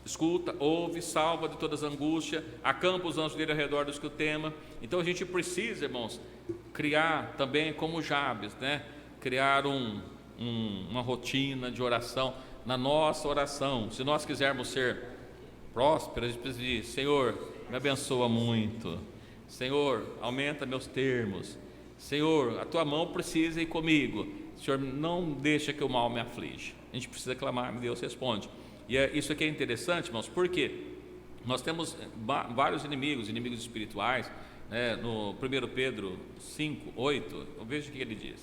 Escuta, ouve, salva de todas as angústias, acampa os anjos dele ao redor dos que o temem. Então a gente precisa, irmãos, criar também como Jabes, né? Criar uma rotina de oração. Na nossa oração, se nós quisermos ser prósperos, a gente precisa dizer: Senhor, me abençoa muito, Senhor, aumenta meus termos, Senhor, a tua mão precisa ir comigo. Senhor, não deixa que o mal me aflige. A gente precisa clamar, Deus responde. E isso aqui é interessante, irmãos, porque nós temos vários inimigos espirituais, né? No 1 Pedro 5, 8, eu vejo o que ele diz.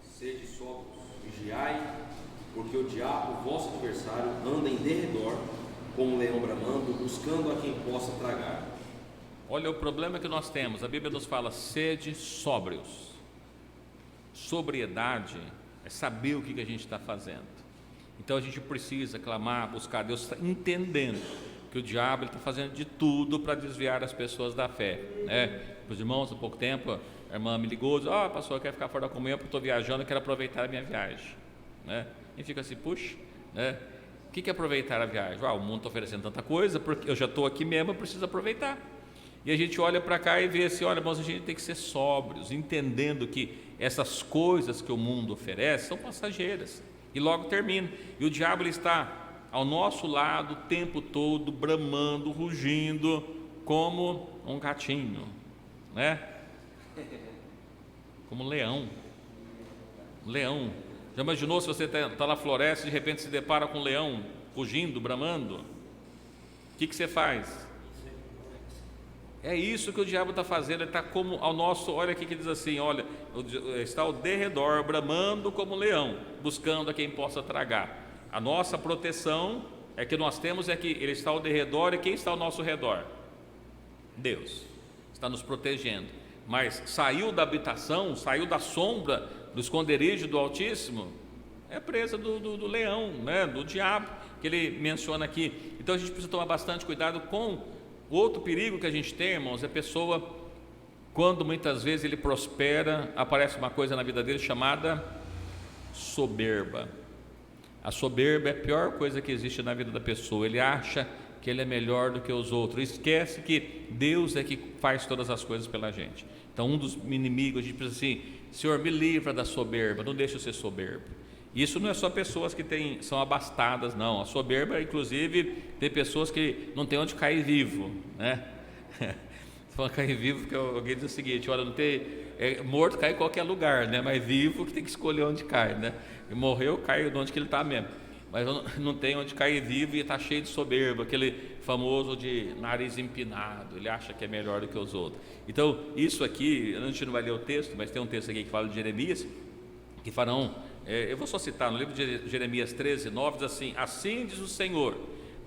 Sede sóbrios, vigiai, porque o diabo, vosso adversário, anda em derredor, como um leão bramando, buscando a quem possa tragar. Olha o problema que nós temos, a Bíblia nos fala, sede sóbrios. Sobriedade é saber o que a gente está fazendo. Então a gente precisa clamar, buscar Deus, entendendo que o diabo está fazendo de tudo para desviar as pessoas da fé, né? Os irmãos, há pouco tempo, a irmã me ligou e disse: pastor, eu quero ficar fora da comunhão porque estou viajando, eu quero aproveitar a minha viagem, né? E fica assim, puxa, né? O que é aproveitar a viagem? O mundo está oferecendo tanta coisa, porque eu já estou aqui mesmo, eu preciso aproveitar. E a gente olha para cá e vê assim, olha, irmãos, a gente tem que ser sóbrios, entendendo que essas coisas que o mundo oferece são passageiras e logo termina. E o diabo, ele está ao nosso lado o tempo todo, bramando, rugindo, como um gatinho, né? Como um leão. Um leão. Já imaginou se você está na floresta e de repente se depara com um leão fugindo, bramando? O que você faz? É isso que o diabo está fazendo, ele está como ao nosso, olha aqui que diz assim, olha, está ao derredor, bramando como um leão, buscando a quem possa tragar. A nossa proteção é que nós temos, é que ele está ao derredor, e quem está ao nosso redor? Deus, está nos protegendo. Mas saiu da habitação, saiu da sombra, do esconderijo do Altíssimo, é presa do leão, né? Do diabo, que ele menciona aqui. Então a gente precisa tomar bastante cuidado com o outro perigo que a gente tem, irmãos, é a pessoa, quando muitas vezes ele prospera, aparece uma coisa na vida dele chamada soberba. A soberba é a pior coisa que existe na vida da pessoa. Ele acha que ele é melhor do que os outros, esquece que Deus é que faz todas as coisas pela gente. Então um dos inimigos, a gente precisa assim, Senhor, me livra da soberba, não deixa eu ser soberbo. Isso não é só pessoas que são abastadas, não. A soberba, inclusive, tem pessoas que não tem onde cair vivo, né? Falando cair vivo, porque alguém diz o seguinte, olha, não tem, morto cai em qualquer lugar, né? Mas vivo que tem que escolher onde cai, né? E morreu, cai de onde que ele está mesmo. Mas não tem onde cair vivo e está cheio de soberba, aquele famoso de nariz empinado, ele acha que é melhor do que os outros. Então, isso aqui, a gente não vai ler o texto, mas tem um texto aqui que fala de Jeremias, que farão, eu vou só citar, no livro de Jeremias 13, 9, diz assim: assim diz o Senhor,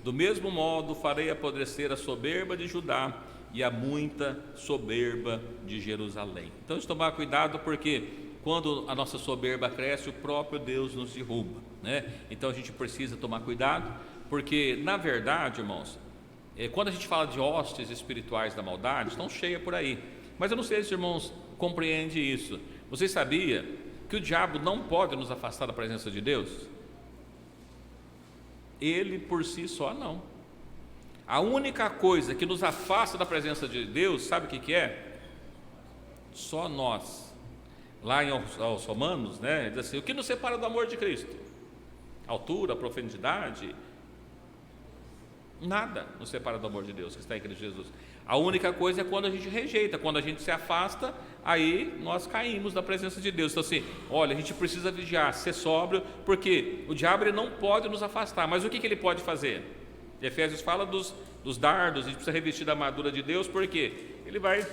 do mesmo modo farei apodrecer a soberba de Judá e a muita soberba de Jerusalém. Então, de tomar cuidado, porque quando a nossa soberba cresce, o próprio Deus nos derruba, né? Então a gente precisa tomar cuidado, porque na verdade, irmãos, quando a gente fala de hostes espirituais da maldade, estão cheias por aí, mas eu não sei se os irmãos compreendem isso. Vocês sabiam que o diabo não pode nos afastar da presença de Deus? Ele por si só não. A única coisa que nos afasta da presença de Deus, sabe o que é? Só nós. Lá em aos Romanos, né, diz assim: o que nos separa do amor de Cristo? Altura, profundidade? Nada nos separa do amor de Deus que está em Cristo Jesus. A única coisa é quando a gente rejeita, quando a gente se afasta, aí nós caímos da presença de Deus. Então assim, olha, a gente precisa vigiar, ser sóbrio, porque o diabo ele não pode nos afastar, mas o que ele pode fazer? Efésios fala dos dardos, a gente precisa revestir da armadura de Deus, porque ele vai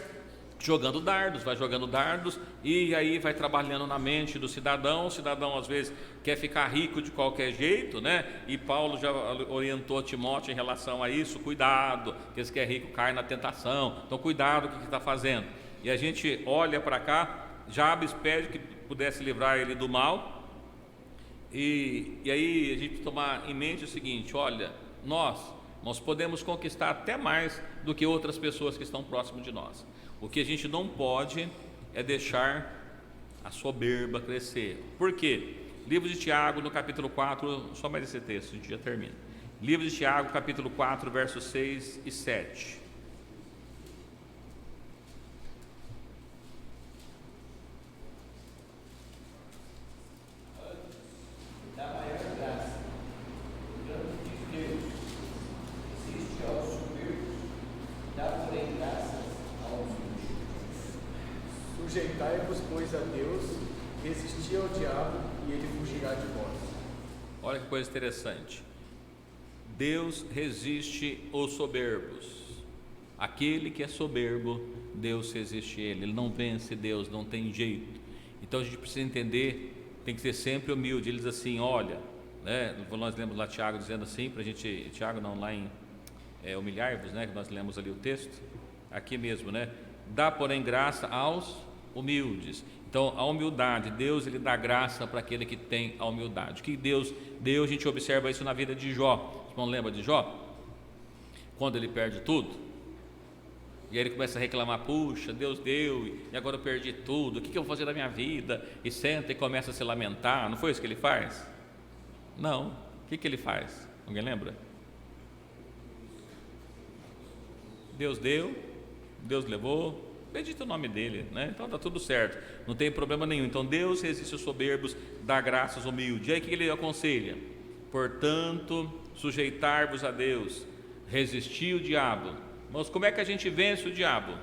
jogando dardos, e aí vai trabalhando na mente do cidadão. O cidadão às vezes quer ficar rico de qualquer jeito, né? E Paulo já orientou Timóteo em relação a isso: cuidado, que esse que é rico cai na tentação, então cuidado com o que está fazendo. E a gente olha para cá, Jabes pede que pudesse livrar ele do mal, e aí a gente tomar em mente o seguinte: olha, nós podemos conquistar até mais do que outras pessoas que estão próximas de nós. O que a gente não pode é deixar a soberba crescer. Por quê? Livro de Tiago, no capítulo 4, só mais esse texto, a gente já termina. Livro de Tiago, capítulo 4, versos 6 e 7. Da maior graça, o plano de Deus existe aos soberbos, dá Sujeitai-vos, pois, a Deus, resisti ao diabo, e ele fugirá de vós. Olha que coisa interessante. Deus resiste aos soberbos. Aquele que é soberbo, Deus resiste a ele. Ele não vence Deus, não tem jeito. Então a gente precisa entender, tem que ser sempre humilde. Ele diz assim, olha, né, nós lemos lá Tiago dizendo assim, para a gente, Tiago não, lá em humilhar-vos, né, que nós lemos ali o texto, aqui mesmo, né, dá porém graça aos humildes. Então a humildade, Deus ele dá graça para aquele que tem a humildade. O que Deus deu, a gente observa isso na vida de Jó. Você não lembra de Jó? Quando ele perde tudo, e aí ele começa a reclamar, puxa, Deus deu, e agora eu perdi tudo, o que eu vou fazer da minha vida? E senta e começa a se lamentar. Não foi isso que ele faz? Não. O que ele faz? Alguém lembra? Deus deu, Deus levou, bendito o nome dele, né? Então está tudo certo, não tem problema nenhum. Então Deus resiste aos soberbos, dá graças aos humildes. E aí o que ele aconselha? Portanto, sujeitar-vos a Deus, resistir o diabo. Mas como é que a gente vence o diabo?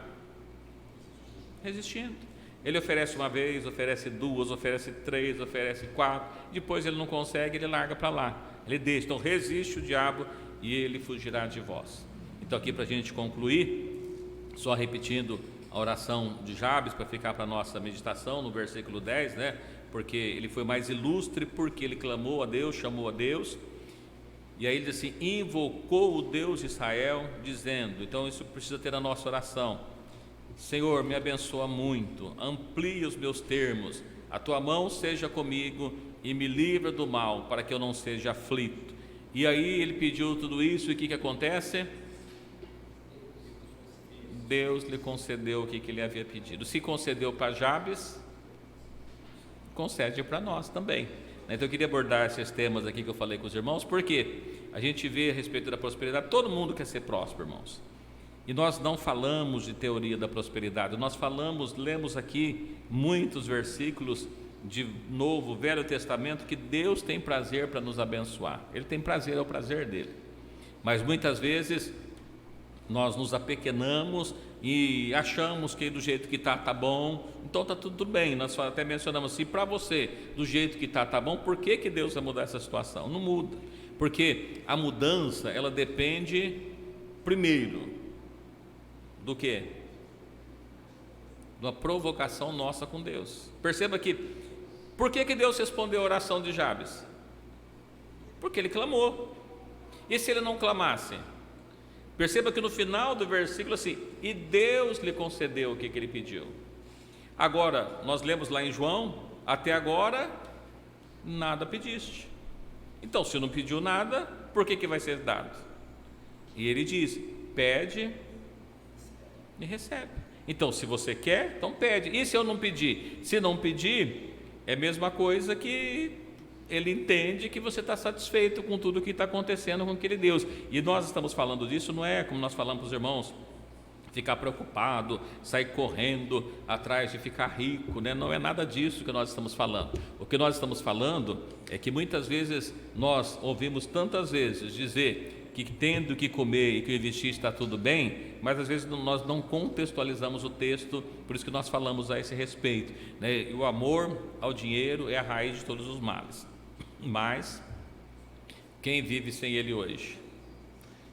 Resistindo. Ele oferece uma vez, oferece duas, oferece três, oferece quatro, depois ele não consegue, ele larga para lá, ele deixa. Então resiste o diabo e ele fugirá de vós. Então aqui para a gente concluir, só repetindo a oração de Jabes para ficar para a nossa meditação no versículo 10, né? Porque ele foi mais ilustre, porque ele clamou a Deus, chamou a Deus. E aí ele diz assim, invocou o Deus de Israel, dizendo, então isso precisa ter a nossa oração, Senhor, me abençoa muito, amplie os meus termos, a tua mão seja comigo e me livra do mal, para que eu não seja aflito. E aí ele pediu tudo isso, e o que acontece? Deus lhe concedeu o que ele havia pedido. Se concedeu para Jabes, concede para nós também. Então eu queria abordar esses temas aqui que eu falei com os irmãos, porque a gente vê a respeito da prosperidade, todo mundo quer ser próspero, irmãos. E nós não falamos de teoria da prosperidade, nós falamos, lemos aqui muitos versículos de Novo, Velho Testamento, que Deus tem prazer para nos abençoar. Ele tem prazer, é o prazer dele. Mas muitas vezes nós nos apequenamos e achamos que do jeito que está bom, então está tudo bem. Nós até mencionamos assim, para você, do jeito que está bom, por que Deus vai mudar essa situação? Não muda, porque a mudança, ela depende primeiro do quê? De uma provocação nossa com Deus. Perceba que, por que Deus respondeu a oração de Jabes? Porque ele clamou. E se ele não clamasse? Perceba que no final do versículo assim, e Deus lhe concedeu o que ele pediu. Agora, nós lemos lá em João, até agora, nada pediste. Então, se não pediu nada, por que vai ser dado? E ele diz, pede e recebe. Então, se você quer, então pede. E se eu não pedir? Se não pedir, é a mesma coisa que ele entende que você está satisfeito com tudo que está acontecendo com aquele Deus. E nós estamos falando disso, não é como nós falamos para os irmãos, ficar preocupado, sair correndo atrás de ficar rico, né? Não é nada disso que nós estamos falando. O que nós estamos falando é que muitas vezes nós ouvimos tantas vezes dizer que tendo que comer e que vestir está tudo bem, mas às vezes nós não contextualizamos o texto, por isso que nós falamos a esse respeito, né? E o amor ao dinheiro é a raiz de todos os males. Mas quem vive sem ele hoje?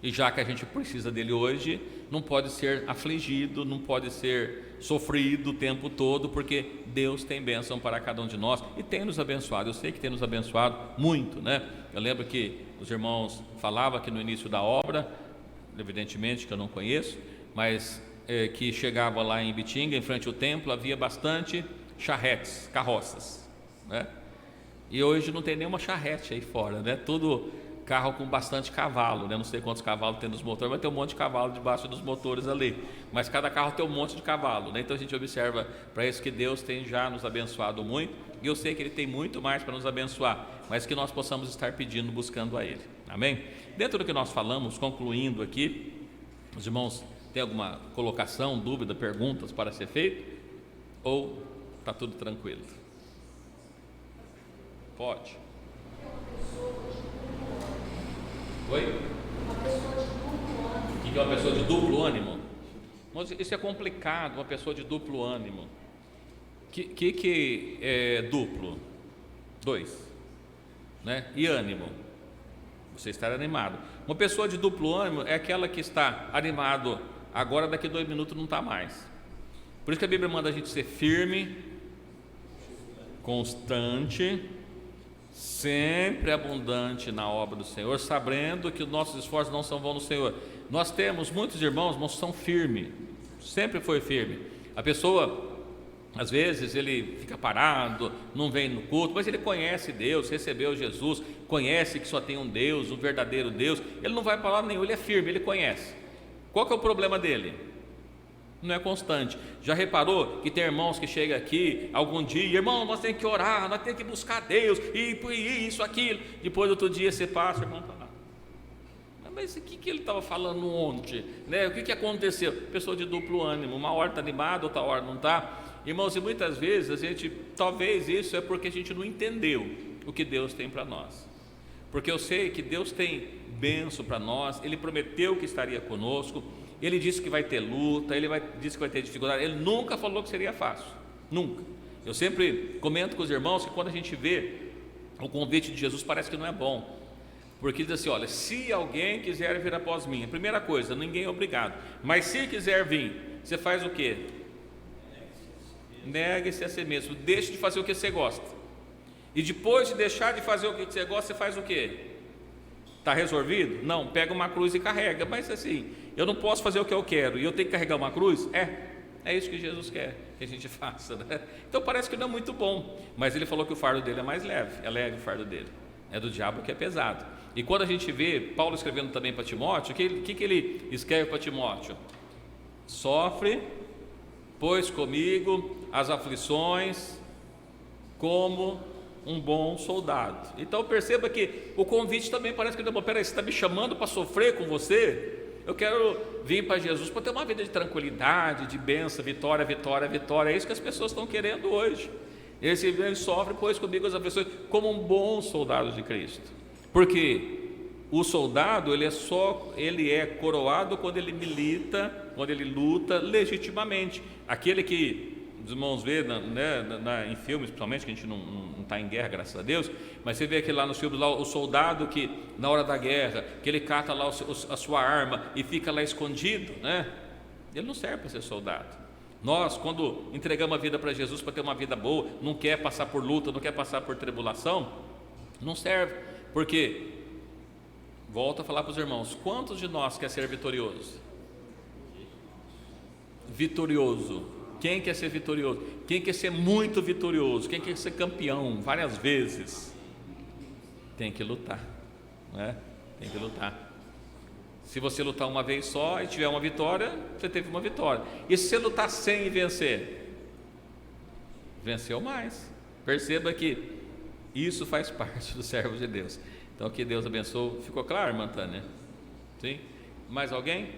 E já que a gente precisa dele hoje, não pode ser afligido, não pode ser sofrido o tempo todo, porque Deus tem bênção para cada um de nós e tem nos abençoado. Eu sei que tem nos abençoado muito, né? Eu lembro que os irmãos falavam que no início da obra, evidentemente que eu não conheço, mas que chegava lá em Ibitinga, em frente ao templo, havia bastante charretes, carroças, né? E hoje não tem nenhuma charrete aí fora, né? Tudo carro com bastante cavalo, né? Não sei quantos cavalos tem nos motores, mas tem um monte de cavalo debaixo dos motores ali, mas cada carro tem um monte de cavalo, né? Então a gente observa para isso que Deus tem já nos abençoado muito, e eu sei que Ele tem muito mais para nos abençoar, mas que nós possamos estar pedindo, buscando a Ele, amém? Dentro do que nós falamos, concluindo aqui, os irmãos têm alguma colocação, dúvida, perguntas para ser feito? Ou está tudo tranquilo? Pode. Oi? O que é uma pessoa de duplo ânimo? Isso é complicado, uma pessoa de duplo ânimo. que é duplo? 2, né? E ânimo, você estar animado. Uma pessoa de duplo ânimo é aquela que está animado agora, daqui 2 minutos não está mais. Por isso que a Bíblia manda a gente ser firme, constante, sempre abundante na obra do Senhor, sabendo que os nossos esforços não são vãos no Senhor. Nós temos muitos irmãos, mas são firmes, sempre foi firme. A pessoa, às vezes, ele fica parado, não vem no culto, mas ele conhece Deus, recebeu Jesus, conhece que só tem um Deus, um verdadeiro Deus. Ele não vai para lá nenhum, ele é firme, ele conhece. Qual que é o problema dele? Não é constante. Já reparou que tem irmãos que chegam aqui algum dia, irmão, nós temos que orar, nós temos que buscar Deus, e isso, aquilo. Depois, outro dia, você passa, o irmão está lá. Mas o que ele estava falando ontem? Né? O que aconteceu? Pessoa de duplo ânimo, uma hora está animada, outra hora não está. Irmãos, e muitas vezes a gente, talvez isso é porque a gente não entendeu o que Deus tem para nós. Porque eu sei que Deus tem bênção para nós, Ele prometeu que estaria conosco, Ele disse que vai ter luta, disse que vai ter dificuldade, Ele nunca falou que seria fácil, nunca. Eu sempre comento com os irmãos que quando a gente vê o convite de Jesus parece que não é bom, porque diz assim, olha, se alguém quiser vir após mim, a primeira coisa, ninguém é obrigado, mas se quiser vir, você faz o quê? Negue-se a si mesmo, deixe de fazer o que você gosta, e depois de deixar de fazer o que você gosta, você faz o quê? Está resolvido? Não, pega uma cruz e carrega. Mas assim, eu não posso fazer o que eu quero e eu tenho que carregar uma cruz? É isso que Jesus quer que a gente faça, né? Então parece que não é muito bom, mas Ele falou que o fardo dele é mais leve, é leve o fardo dele, é do diabo que é pesado. E quando a gente vê Paulo escrevendo também para Timóteo, o que ele escreve para Timóteo? Sofre, pois comigo as aflições como um bom soldado. Então perceba que o convite também parece que não é bom. Peraí, você está me chamando para sofrer com você? Eu quero vir para Jesus para ter uma vida de tranquilidade, de bênção, vitória, vitória, vitória. É isso que as pessoas estão querendo hoje. Ele sofre, pois comigo as aflições, como um bom soldado de Cristo. Porque o soldado, ele é coroado quando ele milita, quando ele luta legitimamente. Aquele que os irmãos vê em filmes, principalmente, que a gente não está em guerra, graças a Deus, mas você vê aquele lá nos filmes, lá, o soldado que na hora da guerra, que ele cata lá a sua arma e fica lá escondido, né? Ele não serve para ser soldado. Nós, quando entregamos a vida para Jesus para ter uma vida boa, não quer passar por luta, não quer passar por tribulação, não serve, porque, volto a falar para os irmãos, quantos de nós quer ser vitorioso? Vitorioso. Quem quer ser vitorioso? Quem quer ser muito vitorioso? Quem quer ser campeão várias vezes? Tem que lutar, né? Tem que lutar. Se você lutar uma vez só e tiver uma vitória, você teve uma vitória. E se você lutar 100 e vencer? Venceu mais. Perceba que isso faz parte do servo de Deus. Então que Deus abençoe. Ficou claro, irmã Tânia? Sim? Mais alguém?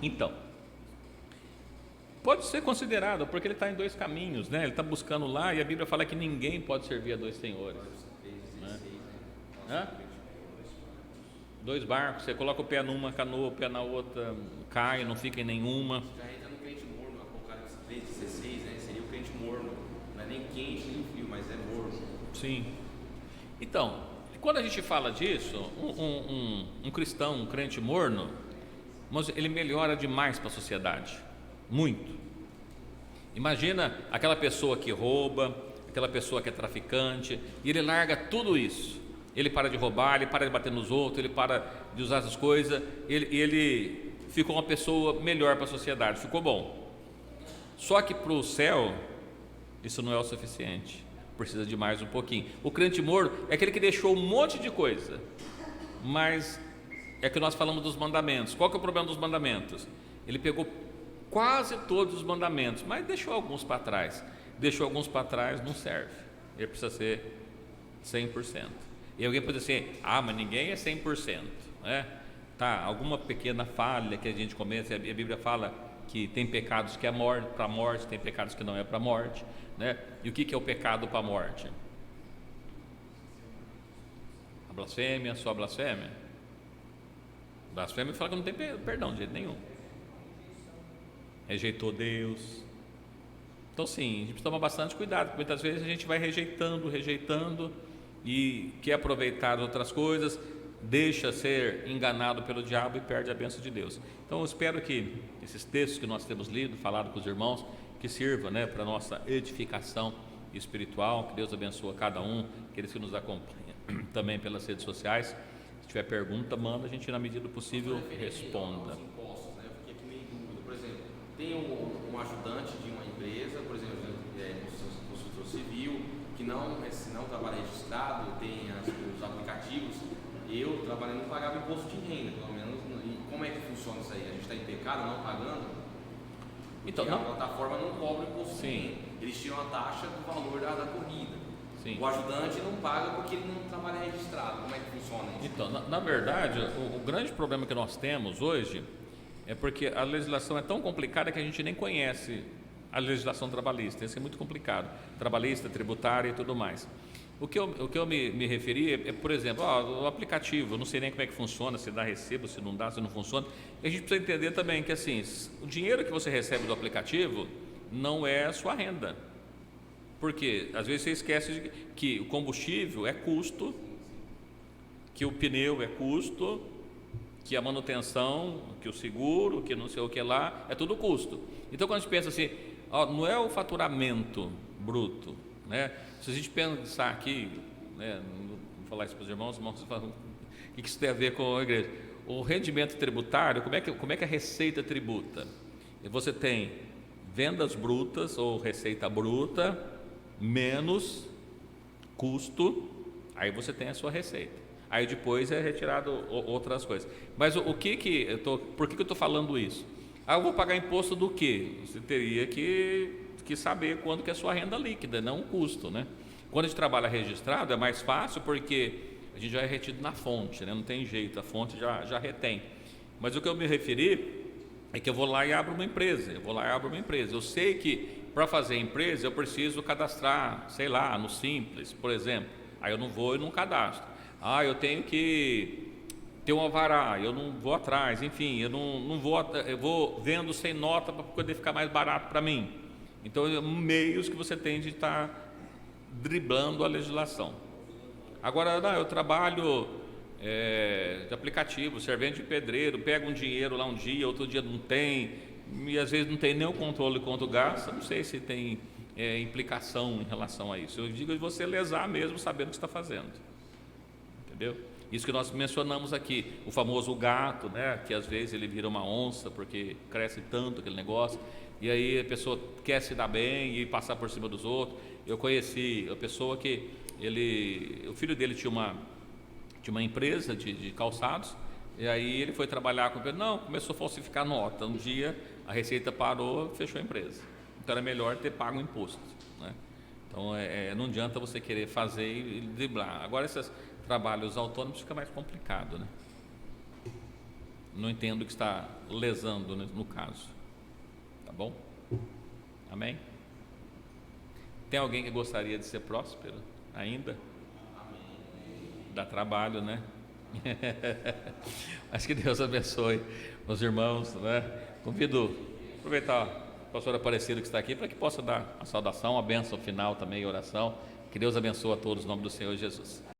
Então, pode ser considerado, porque ele está em 2 caminhos, né? Ele está buscando lá, e a Bíblia fala que ninguém pode servir a 2 senhores, né? 2 barcos, você coloca o pé numa canoa, o pé na outra, cai, não fica em nenhuma. Já entra no crente morno, Apocalipse 3,16, né? Seria o crente morno, não é nem quente nem frio, mas é morno. Sim. Então, quando a gente fala disso, um cristão, um crente morno, mas ele melhora demais para a sociedade, muito. Imagina aquela pessoa que rouba, aquela pessoa que é traficante, e ele larga tudo isso. Ele para de roubar, ele para de bater nos outros, ele para de usar essas coisas, ele ficou uma pessoa melhor para a sociedade, ficou bom. Só que para o céu, isso não é o suficiente, precisa de mais um pouquinho. O crente morno é aquele que deixou um monte de coisa, mas é que nós falamos dos mandamentos. Qual que é o problema dos mandamentos? Ele pegou quase todos os mandamentos, mas deixou alguns para trás. Deixou alguns para trás, não serve. Ele precisa ser 100%. E alguém pode dizer assim, mas ninguém é 100%, né? Tá, alguma pequena falha que a gente comete, a Bíblia fala que tem pecados que é para a morte, tem pecados que não é para a morte, né? E o que é o pecado para a morte? A blasfêmia, só a blasfêmia? Blasfêmia fala que não tem perdão de jeito nenhum. Rejeitou Deus. Então sim, a gente precisa tomar bastante cuidado, porque muitas vezes a gente vai rejeitando e quer aproveitar outras coisas, deixa ser enganado pelo diabo e perde a bênção de Deus. Então eu espero que esses textos que nós temos lido, falado com os irmãos, que sirva, né, para a nossa edificação espiritual, que Deus abençoe cada um, aqueles que nos acompanham também pelas redes sociais. Se tiver pergunta, manda, a gente na medida do possível responda. Aos impostos, né? Eu fiquei aqui meio em dúvida. Por exemplo, tem um ajudante de uma empresa, por exemplo, construtor civil, que não trabalha registrado, tem os aplicativos. Eu trabalhando não pagava imposto de renda, pelo menos. E como é que funciona isso aí? A gente está em pecado não pagando? Então, a plataforma não cobra imposto de renda. Eles tiram a taxa do valor da corrida. Sim. O ajudante não paga porque ele não trabalha registrado. Como é que funciona isso? Então, na verdade, o grande problema que nós temos hoje é porque a legislação é tão complicada que a gente nem conhece a legislação trabalhista. Isso é muito complicado, trabalhista, tributária e tudo mais. O que eu me referi é, por exemplo, o aplicativo, eu não sei nem como é que funciona, se dá recibo, se não dá, se não funciona. E a gente precisa entender também que assim, o dinheiro que você recebe do aplicativo não é a sua renda. Porque às vezes você esquece que o combustível é custo, que o pneu é custo, que a manutenção, que o seguro, que não sei o que lá, é tudo custo. Então quando a gente pensa assim, não é o faturamento bruto, né? Se a gente pensar aqui, né, vou falar isso para os irmãos falam, o que isso tem a ver com a igreja? O rendimento tributário, como é que a receita tributa? Você tem vendas brutas ou receita bruta menos custo, aí você tem a sua receita. Aí depois é retirado outras coisas. Mas por que eu estou falando isso? Eu vou pagar imposto do quê? Você teria que saber quanto que é a sua renda líquida, não o custo, né? Quando a gente trabalha registrado é mais fácil porque a gente já é retido na fonte, né? Não tem jeito, a fonte já retém. Mas o que eu me referi é que eu vou lá e abro uma empresa. Eu sei que para fazer empresa eu preciso cadastrar, sei lá, no Simples, por exemplo. Aí eu não vou e não cadastro. Eu tenho que ter um alvará, eu não vou atrás, enfim, eu vou vendo sem nota para poder ficar mais barato para mim. Então, meios que você tem de estar driblando a legislação. Agora, eu trabalho de aplicativo, servente de pedreiro, pego um dinheiro lá um dia, outro dia não tem, e às vezes não tem nem o controle de quanto gasta, não sei se tem implicação em relação a isso. Eu digo de você lesar mesmo sabendo o que está fazendo. Entendeu? Isso que nós mencionamos aqui, o famoso gato, né, que às vezes ele vira uma onça porque cresce tanto aquele negócio, e aí a pessoa quer se dar bem e passar por cima dos outros. Eu conheci a pessoa que o filho dele tinha uma empresa de calçados, e aí ele foi trabalhar com ele, começou a falsificar nota. Um dia a Receita parou, fechou a empresa. Então era melhor ter pago o imposto, né? Então não adianta você querer fazer e driblar. Agora esses trabalhos autônomos fica mais complicado, né? Não entendo o que está lesando, né, no caso. Tá bom? Amém? Tem alguém que gostaria de ser próspero ainda? Dá trabalho, né? Acho que Deus abençoe os irmãos, né? Convido, aproveitar a pastora Aparecida que está aqui para que possa dar a saudação, a bênção final também, a oração. Que Deus abençoe a todos em nome do Senhor Jesus.